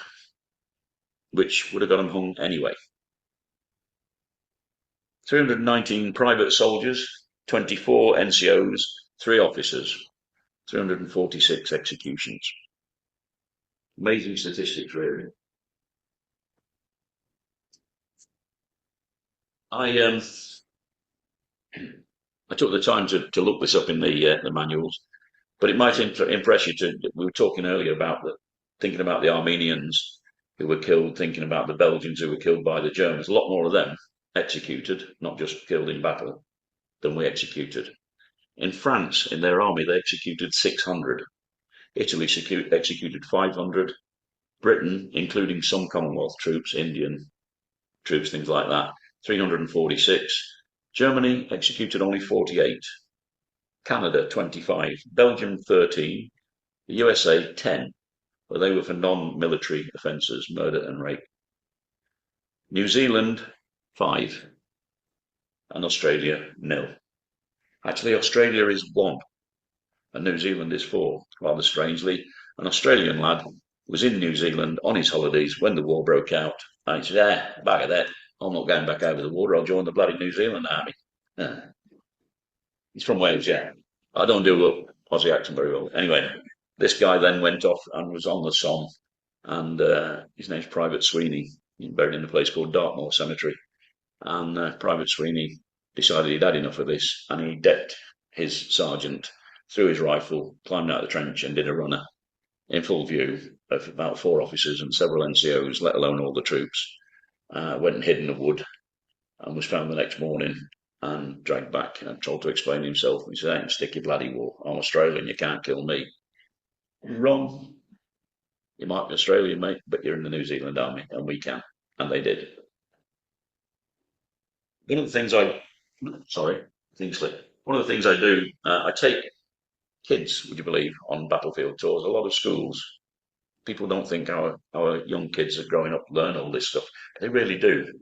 which would have got them hung anyway. 319 private soldiers, 24 NCOs, 3 officers, 346 executions. Amazing statistics, really. I took the time to look this up in the manuals, but it might impress you. We were talking earlier about thinking about the Armenians who were killed, thinking about the Belgians who were killed by the Germans. A lot more of them executed, not just killed in battle, than we executed. In France, in their army, they executed 600. Italy executed 500. Britain, including some Commonwealth troops, Indian troops, things like that, 346. Germany executed only 48. Canada, 25. Belgium, 13. The USA, 10. But they were for non-military offences, murder and rape. New Zealand, 5. And Australia, 0. Actually, Australia is 1. And New Zealand is 4. Rather strangely, an Australian lad was in New Zealand on his holidays when the war broke out. And he said, back of that, I'm not going back over the water, I'll join the bloody New Zealand army. He's from Wales, yeah. I don't do a Aussie accent very well. Anyway, this guy then went off and was on the Somme, and his name's Private Sweeney. He's buried in a place called Dartmoor Cemetery. And Private Sweeney decided he'd had enough of this, and he decked his sergeant, threw his rifle, climbed out of the trench, and did a runner in full view of about 4 officers and several NCOs, let alone all the troops. Went and hid in the wood and was found the next morning and dragged back and told to explain himself. He said, "I ain't sticky bloody war. I'm Australian. You can't kill me." Wrong. You might be Australian, mate, but you're in the New Zealand Army, and we can. And they did. One of the things sorry, thing slip. One of the things I do, I take kids, would you believe, on battlefield tours. A lot of schools, people don't think our young kids are growing up to learn all this stuff. They really do.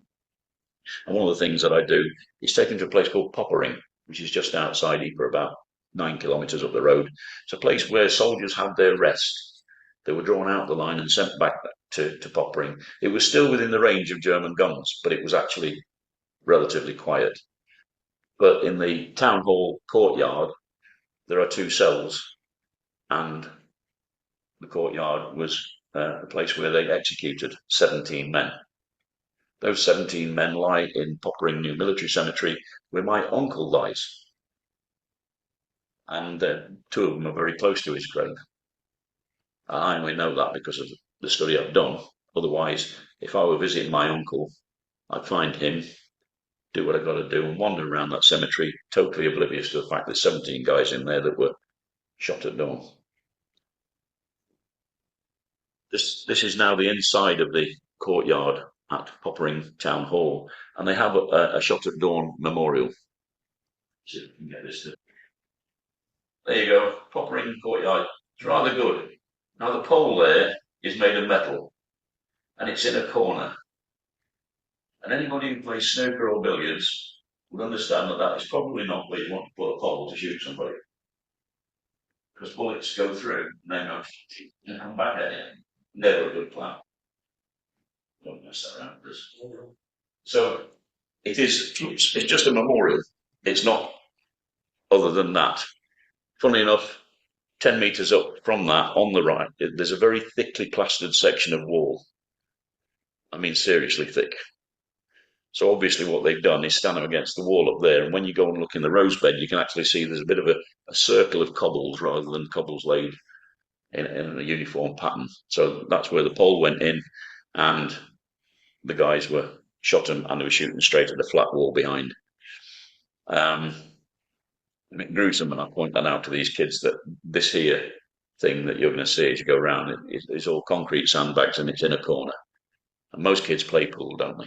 And one of the things that I do is take them to a place called Poppering, which is just outside Ypres, about 9 kilometres up the road. It's a place where soldiers had their rest. They were drawn out of the line and sent back to Poppering. It was still within the range of German guns, but it was actually relatively quiet. But in the town hall courtyard, there are two cells, and the courtyard was a place where they executed 17 men. Those 17 men lie in Poppering New Military Cemetery, where my uncle lies. And two of them are very close to his grave. I only know that because of the study I've done. Otherwise, if I were visiting my uncle, I'd find him, do what I've got to do, and wander around that cemetery, totally oblivious to the fact there's 17 guys in there that were shot at dawn. This is now the inside of the courtyard at Poppering Town Hall, and they have a shot at dawn memorial. See if we can get this to. There you go, Poppering Courtyard. It's rather good. Now the pole there is made of metal, and it's in a corner. And anybody who plays snooker or billiards would understand that that is probably not where you want to put a pole to shoot somebody, because bullets go through and then go and come back at you. Never a good plan. Don't mess around with this. So it's just a memorial. It's not other than that. Funnily enough, 10 metres up from that, on the right, there's a very thickly plastered section of wall. I mean, seriously thick. So obviously what they've done is stand them against the wall up there, and when you go and look in the rose bed, you can actually see there's a bit of a circle of cobbles rather than cobbles laid in a uniform pattern. So that's where the pole went in, and the guys were shot and they were shooting straight at the flat wall behind. A bit gruesome, and I point that out to these kids that this here thing that you're going to see as you go around it's all concrete sandbags and it's in a corner. And most kids play pool, don't they?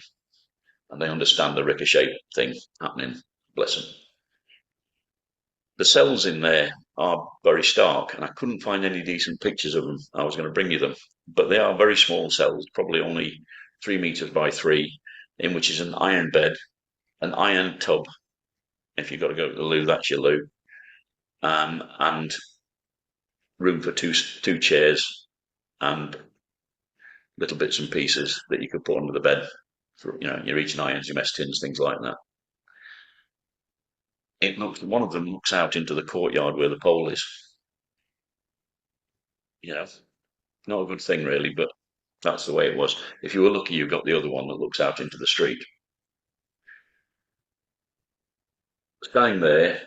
And they understand the ricochet thing happening. Bless them. The cells in there are very stark, and I couldn't find any decent pictures of them. I was going to bring you them, but they are very small cells, probably only 3 metres by 3, in which is an iron bed, an iron tub. If you've got to go to the loo, that's your loo, and room for two chairs and little bits and pieces that you could put under the bed for your eating irons, your mess tins, things like that. One of them looks out into the courtyard where the pole is. Not a good thing really, but that's the way it was. If you were lucky, you got the other one that looks out into the street. Standing there,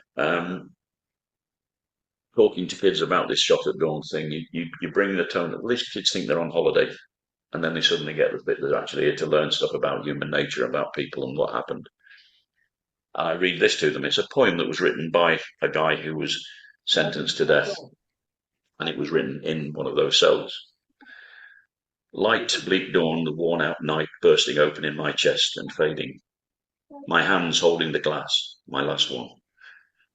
talking to kids about this shot at dawn thing, you bring the tone. At least kids think they're on holiday, and then they suddenly get the bit that's actually here to learn stuff about human nature, about people and what happened. And I read this to them. It's a poem that was written by a guy who was sentenced to death, and it was written in one of those cells. Light, bleak dawn, the worn-out night bursting open in my chest and fading. My hands holding the glass, my last one.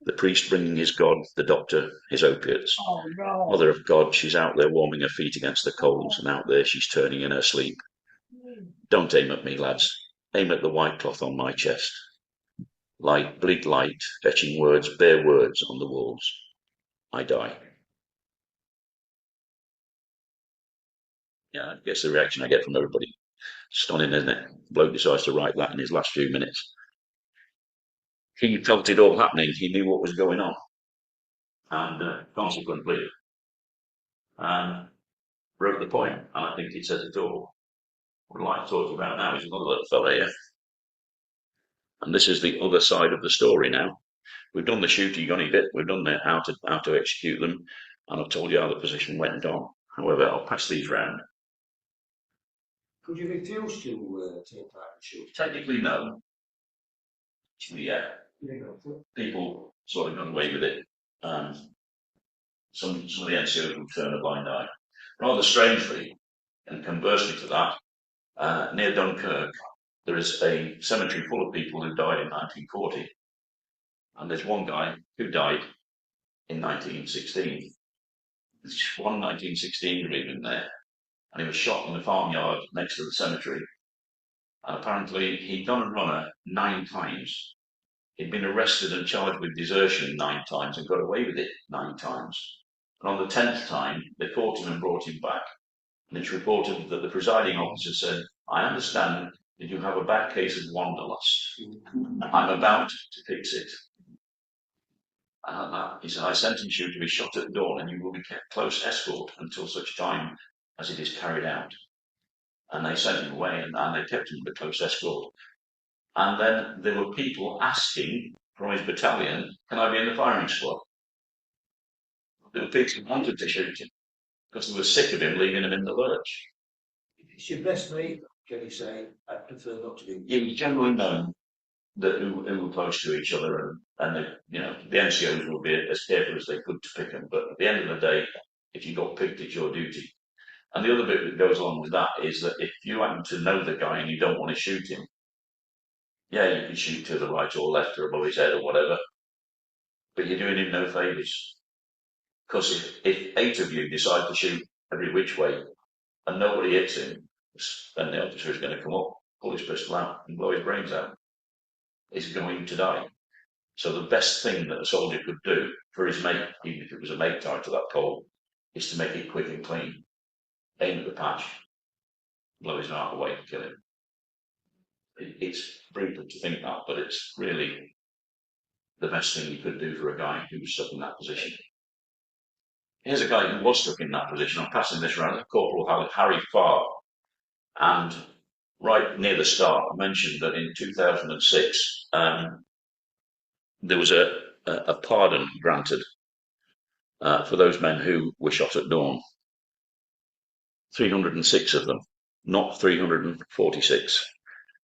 The priest bringing his God, the doctor, his opiates. Oh, no. Mother of God, she's out there warming her feet against the coals, and out there she's turning in her sleep. Don't aim at me, lads. Aim at the white cloth on my chest. Light, bleak light, etching words, bare words on the walls. I die. Yeah, I guess the reaction I get from everybody. Stunning, isn't it? Bloke decides to write that in his last few minutes. He felt it all happening. He knew what was going on. And consequently, wrote the poem. And I think it says it all. What I'd like to talk about now is another little fella here. And this is the other side of the story now. We've done the shooty gunny bit. We've done the how to execute them. And I've told you how the position went on. However, I'll pass these round. Could you refuse to take part in the shoot? Technically, no. Actually, yeah. people sort of got away with it. Some of the NCOs will turn a blind eye. Rather strangely, and conversely to that, near Dunkirk, there is a cemetery full of people who died in 1940, and there's one guy who died in 1916. There's one 1916 grave in there, and he was shot in the farmyard next to the cemetery. And apparently, he'd done a runner 9 times. He'd been arrested and charged with desertion 9 times and got away with it 9 times. And on the 10th time, they caught him and brought him back. And it's reported that the presiding officer said, "I understand that you have a bad case of wanderlust. I'm about to fix it." He said, "I sentence you to be shot at dawn and you will be kept close escort until such time as it is carried out." And they sent him away and they kept him under close escort. And then there were people asking from his battalion, "Can I be in the firing squad?" There were people who wanted to shoot him because they were sick of him leaving them in the lurch. If it's your best mate, can you say, "I prefer not to be"? It was generally known that who were close to each other, and the NCOs would be as careful as they could to pick them. But at the end of the day, if you got picked, it's your duty. And the other bit that goes along with that is that if you happen to know the guy and you don't want to shoot him, yeah, you can shoot to the right or left or above his head or whatever, but you're doing him no favours. Because if 8 of you decide to shoot every which way and nobody hits him, then the officer is going to come up, pull his pistol out and blow his brains out. He's going to die. So the best thing that a soldier could do for his mate, even if it was a mate tied to that pole, is to make it quick and clean. Aim at the patch, blow his heart away and kill him. It's brutal to think that, but it's really the best thing you could do for a guy who was stuck in that position. Here's a guy who was stuck in that position. I'm passing this around, Corporal Harry Farr. And right near the start, I mentioned that in 2006, there was a pardon granted for those men who were shot at dawn. 306 of them, not 346.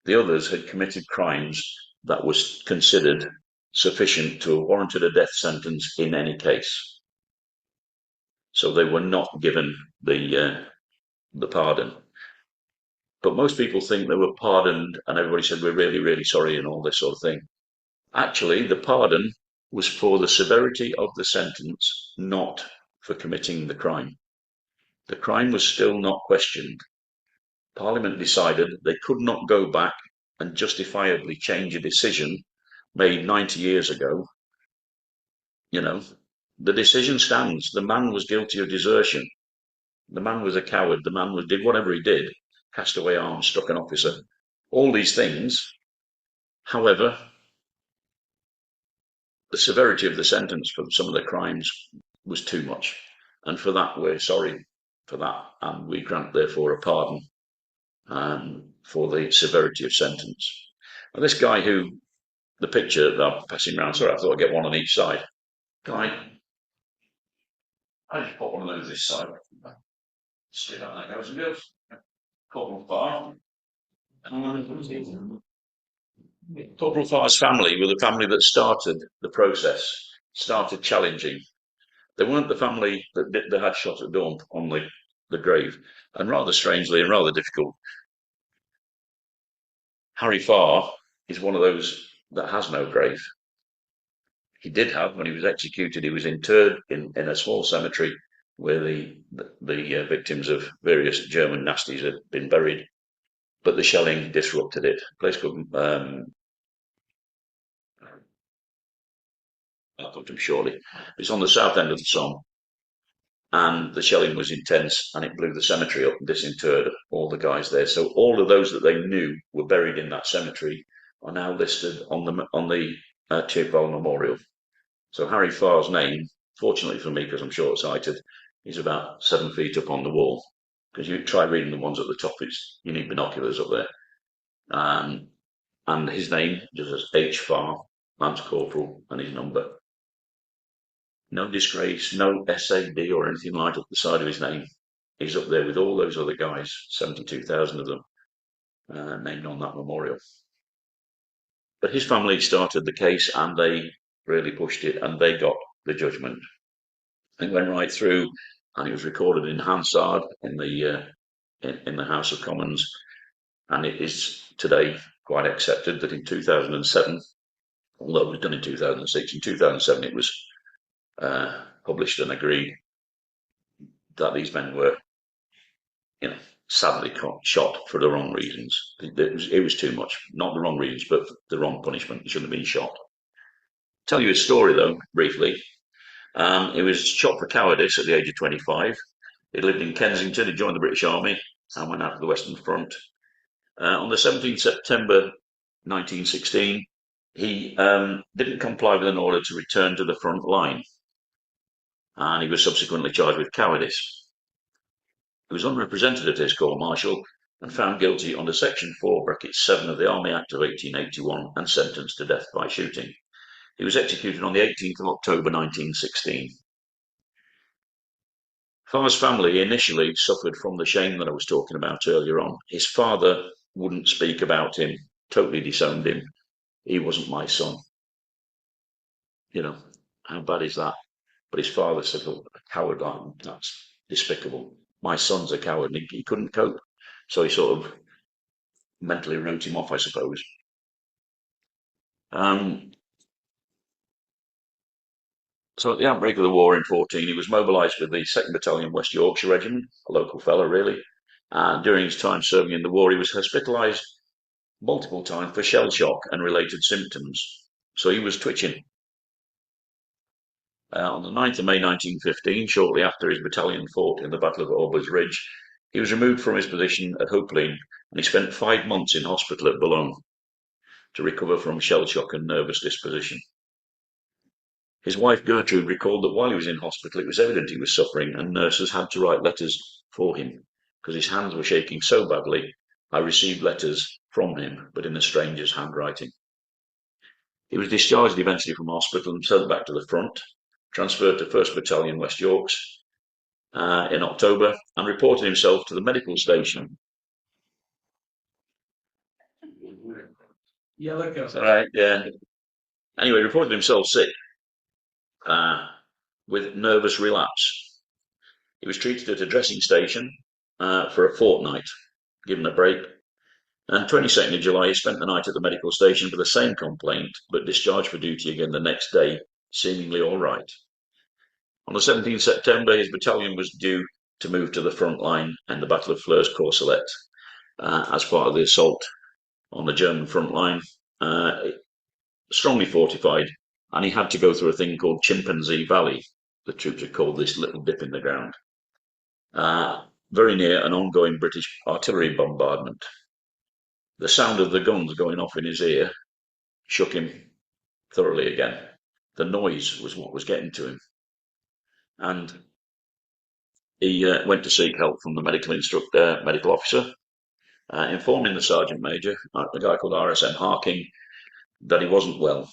The others had committed crimes that was considered sufficient to have warranted a death sentence in any case. So they were not given the pardon. But most people think they were pardoned and everybody said, "We're really, really sorry," and all this sort of thing. Actually, the pardon was for the severity of the sentence, not for committing the crime. The crime was still not questioned. Parliament decided they could not go back and justifiably change a decision made 90 years ago. The decision stands. The man was guilty of desertion. The man was a coward. The man did whatever he did, cast away arms, struck an officer, all these things. However, the severity of the sentence for some of the crimes was too much. And for that, we're sorry for that. And we grant, therefore, a pardon for the severity of sentence. And this guy the picture that I'm passing around, sorry, I thought I'd get one on each side. Guy, I just put one of those this side. See how that goes and goes. Corporal Farr. Corporal Farr's family were the family that started the process, started challenging. They weren't the family that had shot at dawn on the grave. And rather strangely and rather difficult, Harry Farr is one of those that has no grave. He did have, when he was executed, he was interred in a small cemetery where the victims of various German nasties had been buried, but the shelling disrupted it. A place called I'll put them shortly. It's on the south end of the Somme, and the shelling was intense, and it blew the cemetery up and disinterred all the guys there. So all of those that they knew were buried in that cemetery are now listed on the Chipwell Memorial. So Harry Farr's name, fortunately for me, because I'm short-sighted, is about 7 feet up on the wall. Because you try reading the ones at the top, you need binoculars up there. And his name, just as H. Farr, Lance Corporal, and his number. No disgrace, no SAD or anything like up the side of his name. He's up there with all those other guys, 72,000 of them, named on that memorial. But his family started the case and they really pushed it and they got the judgment. It went right through and it was recorded in Hansard in the House of Commons, and it is today quite accepted that in 2007, although it was done in 2006, in 2007 it was published and agreed that these men were, you know, sadly shot for the wrong reasons. It was too much. Not the wrong reasons, but the wrong punishment. He shouldn't have been shot. Tell you a story, though, briefly. He was shot for cowardice at the age of 25. He lived in Kensington. He joined the British Army and went out to the Western Front. On the 17th September 1916, he didn't comply with an order to return to the front line, and he was subsequently charged with cowardice. He was unrepresented at his court-martial and found guilty under Section 4(7) of the Army Act of 1881 and sentenced to death by shooting. He was executed on the 18th of October 1916. Farr's family initially suffered from the shame that I was talking about earlier on. His father wouldn't speak about him, totally disowned him. He wasn't my son. You know, how bad is that? But his father said, "Oh, a coward, that's despicable. My son's a coward," and he couldn't cope. So he sort of mentally wrote him off, I suppose. So at the outbreak of the war in 14, he was mobilised with the 2nd Battalion West Yorkshire Regiment, a local fellow really. And during his time serving in the war, he was hospitalised multiple times for shell shock and related symptoms. So he was twitching. On the 9th of May 1915, shortly after his battalion fought in the Battle of Aubers Ridge, he was removed from his position at Hopelin and he spent 5 months in hospital at Boulogne to recover from shell shock and nervous disposition. His wife Gertrude recalled that while he was in hospital, it was evident he was suffering, and nurses had to write letters for him because his hands were shaking so badly. I received letters from him, but in a stranger's handwriting. He was discharged eventually from hospital and sent back to the front, transferred to 1st Battalion West Yorks in October, and reported himself to the medical station. Yellow coat. Right, yeah. Anyway, reported himself sick with nervous relapse. He was treated at a dressing station for a fortnight, given a break. And 22nd of July, he spent the night at the medical station for the same complaint, but discharged for duty again the next day, seemingly all right. On the 17th September, his battalion was due to move to the front line in the Battle of Flers-Courcelette as part of the assault on the German front line, strongly fortified, and he had to go through a thing called Chimpanzee Valley. The troops had called this little dip in the ground, very near an ongoing British artillery bombardment. The sound of the guns going off in his ear shook him thoroughly again. The noise was what was getting to him. And he went to seek help from the medical officer, informing the sergeant major, a guy called RSM Harking, that he wasn't well.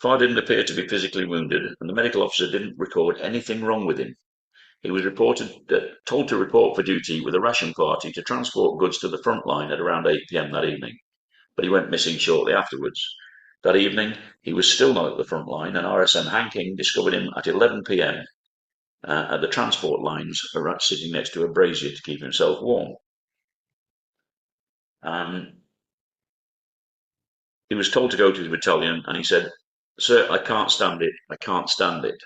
Farr didn't appear to be physically wounded, and the medical officer didn't record anything wrong with him. He was told to report for duty with a ration party to transport goods to the front line at around 8 p.m. that evening, but he went missing shortly afterwards. That evening, he was still not at the front line, and RSM Hanking discovered him at 11 p.m. At the transport lines, sitting next to a brazier to keep himself warm. He was told to go to his battalion, and he said, "Sir, I can't stand it. I can't stand it."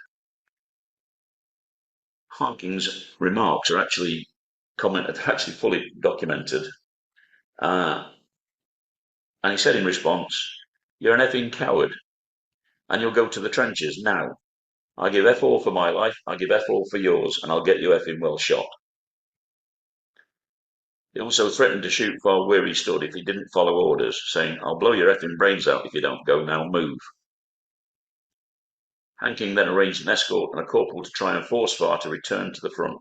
Harking's remarks are actually fully documented. And he said in response, "You're an effing coward, and you'll go to the trenches now. I give F all for my life, I give F all for yours, and I'll get you effing well shot." He also threatened to shoot Farr where he stood if he didn't follow orders, saying, "I'll blow your effing brains out if you don't go, now move." Hanking then arranged an escort and a corporal to try and force Farr to return to the front.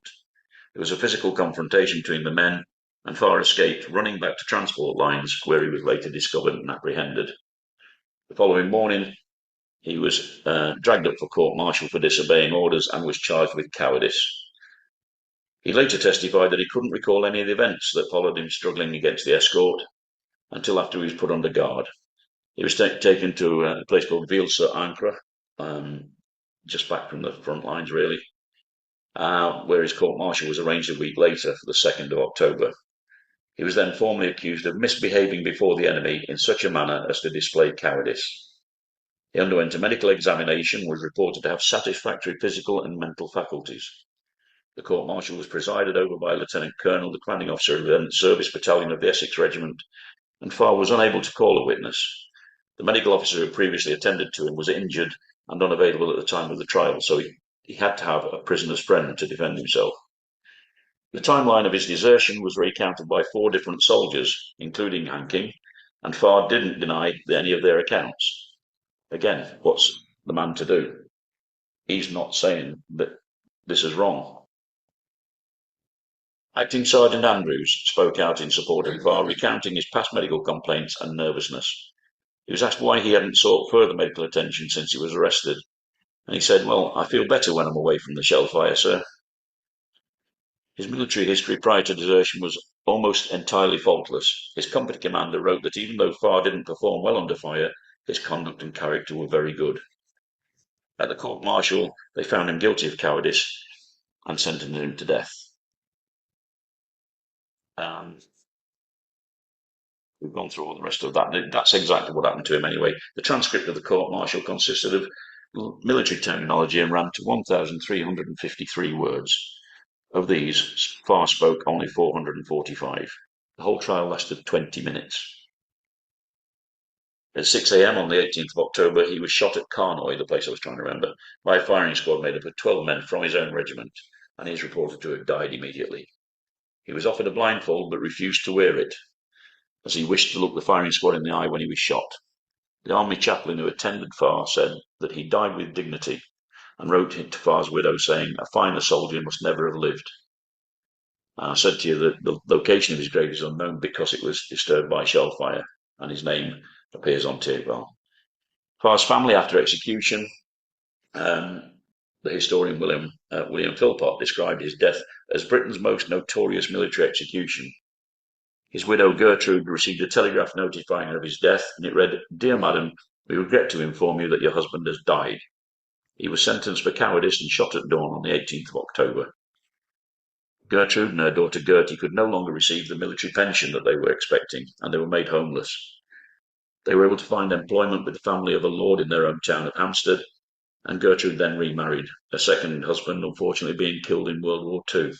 There was a physical confrontation between the men, and Farr escaped, running back to transport lines, where he was later discovered and apprehended. The following morning, he was dragged up for court-martial for disobeying orders and was charged with cowardice. He later testified that he couldn't recall any of the events that followed him struggling against the escort until after he was put under guard. He was taken to a place called Ville-sur-Ancre, um, just back from the front lines, really, where his court-martial was arranged a week later for the 2nd of October. He was then formally accused of misbehaving before the enemy in such a manner as to display cowardice. He underwent a medical examination and was reported to have satisfactory physical and mental faculties. The court-martial was presided over by Lieutenant Colonel, the commanding officer of the Service Battalion of the Essex Regiment, and Farr was unable to call a witness. The medical officer who previously attended to him was injured and unavailable at the time of the trial, so he had to have a prisoner's friend to defend himself. The timeline of his desertion was recounted by 4 different soldiers, including Hanking, and Farr didn't deny any of their accounts. Again, what's the man to do? He's not saying that this is wrong. Acting Sergeant Andrews spoke out in support of Farr, recounting his past medical complaints and nervousness. He was asked why he hadn't sought further medical attention since he was arrested, and he said, "Well, I feel better when I'm away from the shell fire, sir." His military history prior to desertion was almost entirely faultless. His company commander wrote that even though Farr didn't perform well under fire, his conduct and character were very good. At the court-martial, they found him guilty of cowardice and sentenced him to death. We've gone through all the rest of that. That's exactly what happened to him anyway. The transcript of the court-martial consisted of military terminology and ran to 1,353 words. Of these, Farr spoke only 445. The whole trial lasted 20 minutes. At 6 a.m. on the 18th of October, he was shot at Carnoy, the place I was trying to remember, by a firing squad made up of 12 men from his own regiment, and he is reported to have died immediately. He was offered a blindfold but refused to wear it, as he wished to look the firing squad in the eye when he was shot. The army chaplain who attended Farr said that he died with dignity, and wrote to Farr's widow saying, "A finer soldier must never have lived." I said to you that the location of his grave is unknown because it was disturbed by shell fire, and his name appears on Tierwell. Farr's family after execution, the historian William Philpott described his death as Britain's most notorious military execution. His widow Gertrude received a telegraph notifying her of his death, and it read, "Dear Madam, we regret to inform you that your husband has died. He was sentenced for cowardice and shot at dawn on the 18th of October. Gertrude and her daughter Gertie could no longer receive the military pension that they were expecting, and they were made homeless. They were able to find employment with the family of a lord in their hometown of Hampstead, and Gertrude then remarried, her second husband unfortunately being killed in World War II.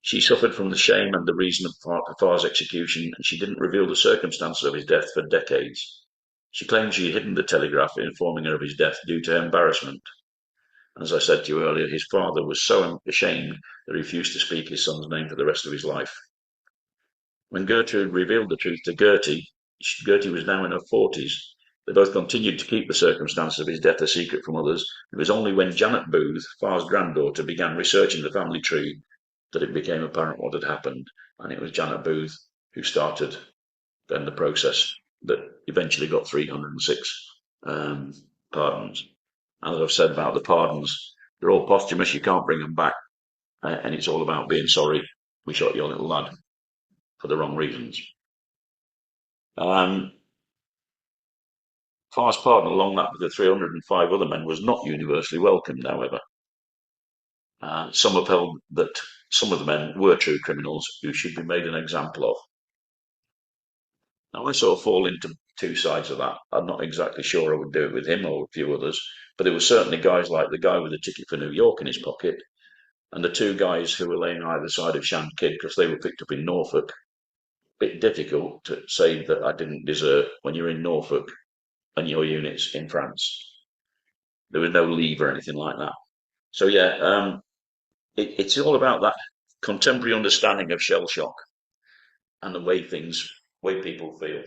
She suffered from the shame and the reason of Farr's execution, and she didn't reveal the circumstances of his death for decades. She claimed she had hidden the telegraph informing her of his death due to embarrassment. And as I said to you earlier, his father was so ashamed that he refused to speak his son's name for the rest of his life. When Gertrude revealed the truth to Gertie was now in her 40s. They both continued to keep the circumstances of his death a secret from others. It was only when Janet Booth, Farr's granddaughter, began researching the family tree that it became apparent what had happened, and it was Janet Booth who started then the process that eventually got 306 pardons. And as I've said about the pardons, they're all posthumous, you can't bring them back, and it's all about being sorry we shot your little lad for the wrong reasons. Farr's pardon, along that with the 305 other men, was not universally welcomed, however. Some upheld that some of the men were true criminals who should be made an example of. Now, I sort of fall into 2 sides of that. I'm not exactly sure I would do it with him or a few others, but there were certainly guys like the guy with the ticket for New York in his pocket, and the 2 guys who were laying either side of Shan Kidd because they were picked up in Norfolk. Bit difficult to say that I didn't desert when you're in Norfolk and your unit's in France. There was no leave or anything like that. So yeah, it's all about that contemporary understanding of shell shock and the way people feel.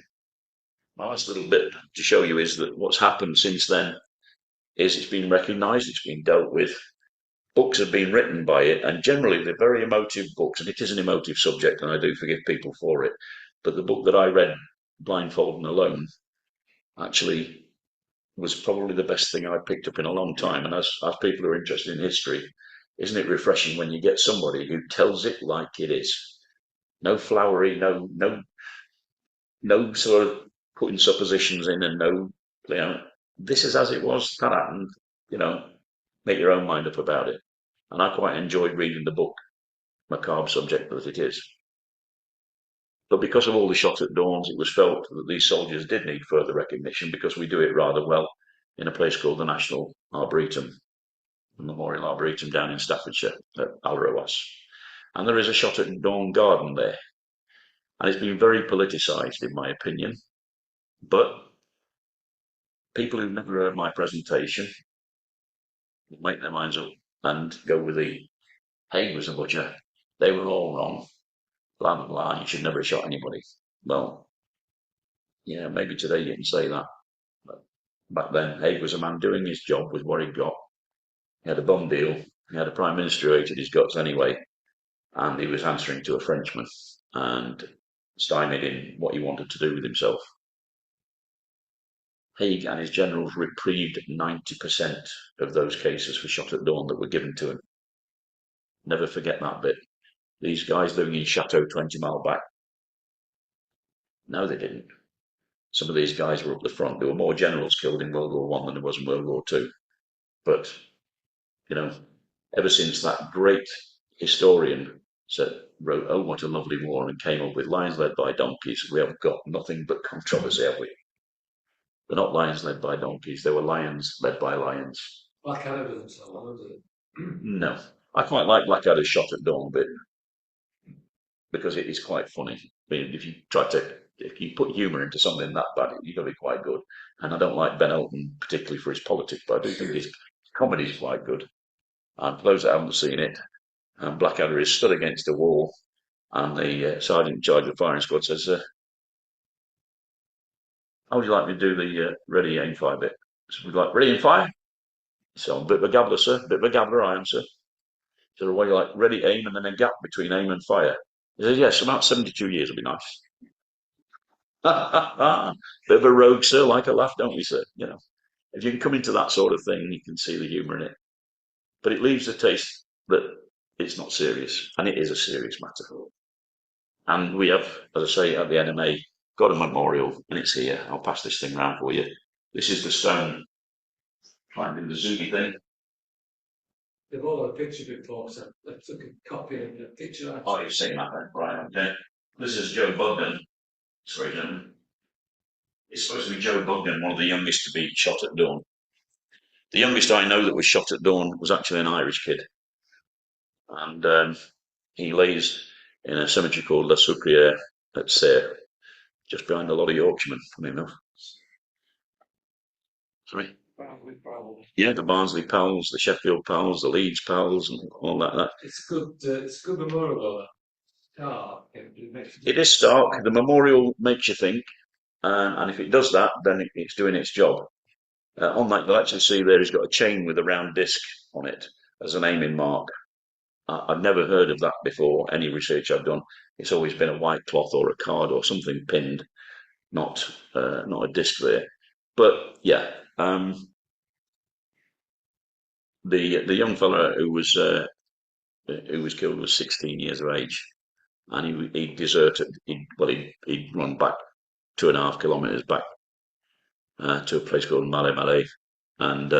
My last little bit to show you is that what's happened since then is it's been recognised, it's been dealt with. Books have been written by it, and generally they're very emotive books, and it is an emotive subject, and I do forgive people for it. But the book that I read, Blindfold and Alone, actually was probably the best thing I picked up in a long time. And as people who are interested in history, isn't it refreshing when you get somebody who tells it like it is? No flowery, no sort of putting suppositions in and no, you know, this is as it was, that happened, you know, make your own mind up about it. And I quite enjoyed reading the book, macabre subject that it is. But because of all the shot at dawns, it was felt that these soldiers did need further recognition because we do it rather well in a place called the National Arboretum, the Memorial Arboretum down in Staffordshire at Alroas. And there is a shot at dawn garden there. And it's been very politicised, in my opinion. But people who've never heard my presentation will make their minds up and go with the Haig was a butcher. They were all wrong. Blah, blah, blah. You should never have shot anybody. Well, yeah, maybe today you can say that. But back then, Haig was a man doing his job with what he'd got. He had a bum deal. He had a prime minister who hated his guts anyway. And he was answering to a Frenchman and stymied in what he wanted to do with himself. Haig and his generals reprieved 90% of those cases for shot at dawn that were given to him. Never forget that bit. These guys living in Chateau 20 mile back. No, they didn't. Some of these guys were up the front. There were more generals killed in World War One than there was in World War Two. But, you know, ever since that great historian wrote, "Oh, what a lovely war," and came up with lions led by donkeys, we have got nothing but controversy, have we? They're not lions led by donkeys. They were lions led by lions. Blackadder doesn't tell one, does it? No. I quite like Blackadder's shot at dawn bit because it is quite funny. I mean, if you put humour into something that bad, you've got to be quite good. And I don't like Ben Elton particularly for his politics, but I do think his comedy is quite good. And for those that haven't seen it, Blackadder is stood against a wall, and the sergeant in charge of the firing squad says, "How would you like me to do the ready, aim, fire bit?" So we'd like, "Ready, aim, fire?" So I'm a bit of a gabbler, sir. A bit of a gabbler, I am, sir. So what you like, ready, aim, and then a gap between aim and fire. He says, "Yes, about 72 years will be nice." Bit of a rogue, sir, like a laugh, don't we, sir? You know, if you can come into that sort of thing, you can see the humour in it. But it leaves the taste that it's not serious, and it is a serious matter. And we have, as I say, at the NMA, got a memorial, and it's here. I'll pass this thing round for you. This is the stone finding the Zuni thing. They've all had a picture before, so I took a copy of the picture. Oh, you've seen that then, right? Okay. This is Joe Bugden. Sorry, gentlemen. It's supposed to be Joe Bugden, one of the youngest to be shot at dawn. The youngest I know that was shot at dawn was actually an Irish kid, and he lays in a cemetery called La Soupière at Serres, just behind a lot of Yorkshiremen, funny enough. Sorry? Yeah, the Barnsley Pals, the Sheffield Pals, the Leeds Pals, and all that. It's a good memorial, though. It is stark. The memorial makes you think, and if it does that, then it's doing its job. On that, you'll actually see there he's got a chain with a round disc on it as an aiming mark. I've never heard of that before, any research I've done. It's always been a white cloth or a card or something pinned, not a disc there. But yeah, the young fella who was killed was 16 years of age, and he deserted. He'd run back 2.5 kilometres back to a place called Malé Malé, and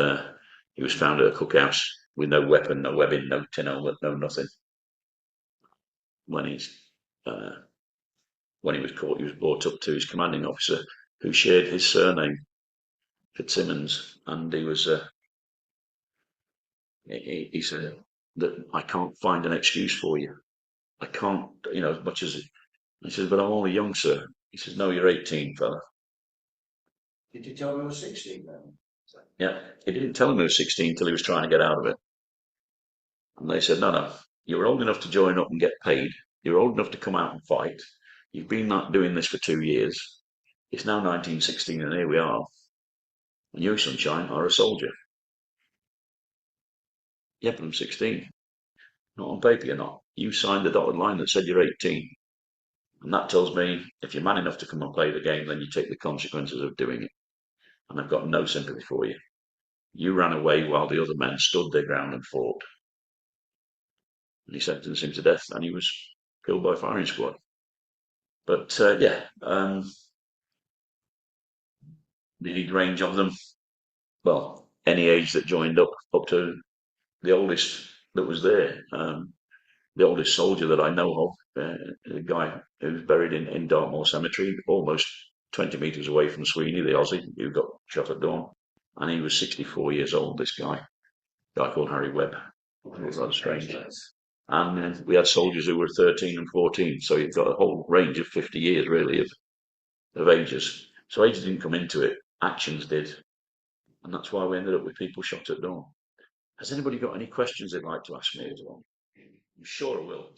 he was found at a cookhouse with no weapon, no webbing, no tin helmet, no nothing. When uh, when he was caught, he was brought up to his commanding officer, who shared his surname, Fitzsimmons, and he said that I can't find an excuse for you. I can't, as much as he says, but I'm only young, sir. He says, no, you're 18, fella. Did you tell me I was 16 then? Yeah, he didn't tell him he was 16 till he was trying to get out of it. And they said, no, you were old enough to join up and get paid. You're old enough to come out and fight. You've been doing this for 2 years. It's now 1916 and here we are. And you, sunshine, are a soldier. Yeah, but I'm 16. Not on paper, you're not. You signed the dotted line that said you're 18. And that tells me if you're man enough to come and play the game, then you take the consequences of doing it. And I've got no sympathy for you. You ran away while the other men stood their ground and fought. And he sentenced him to death, and he was killed by firing squad. But yeah, the age range of them. Well, any age that joined up to the oldest that was there. The oldest soldier that I know of, the guy who's buried in Dartmoor Cemetery, almost 20 metres away from Sweeney, the Aussie, who got shot at dawn. And he was 64 years old, this guy called Harry Webb. It was rather strange. And we had soldiers who were 13 and 14, so you've got a whole range of 50 years, really, of ages. So ages didn't come into it, actions did. And that's why we ended up with people shot at dawn. Has anybody got any questions they'd like to ask me as well? I'm sure I will.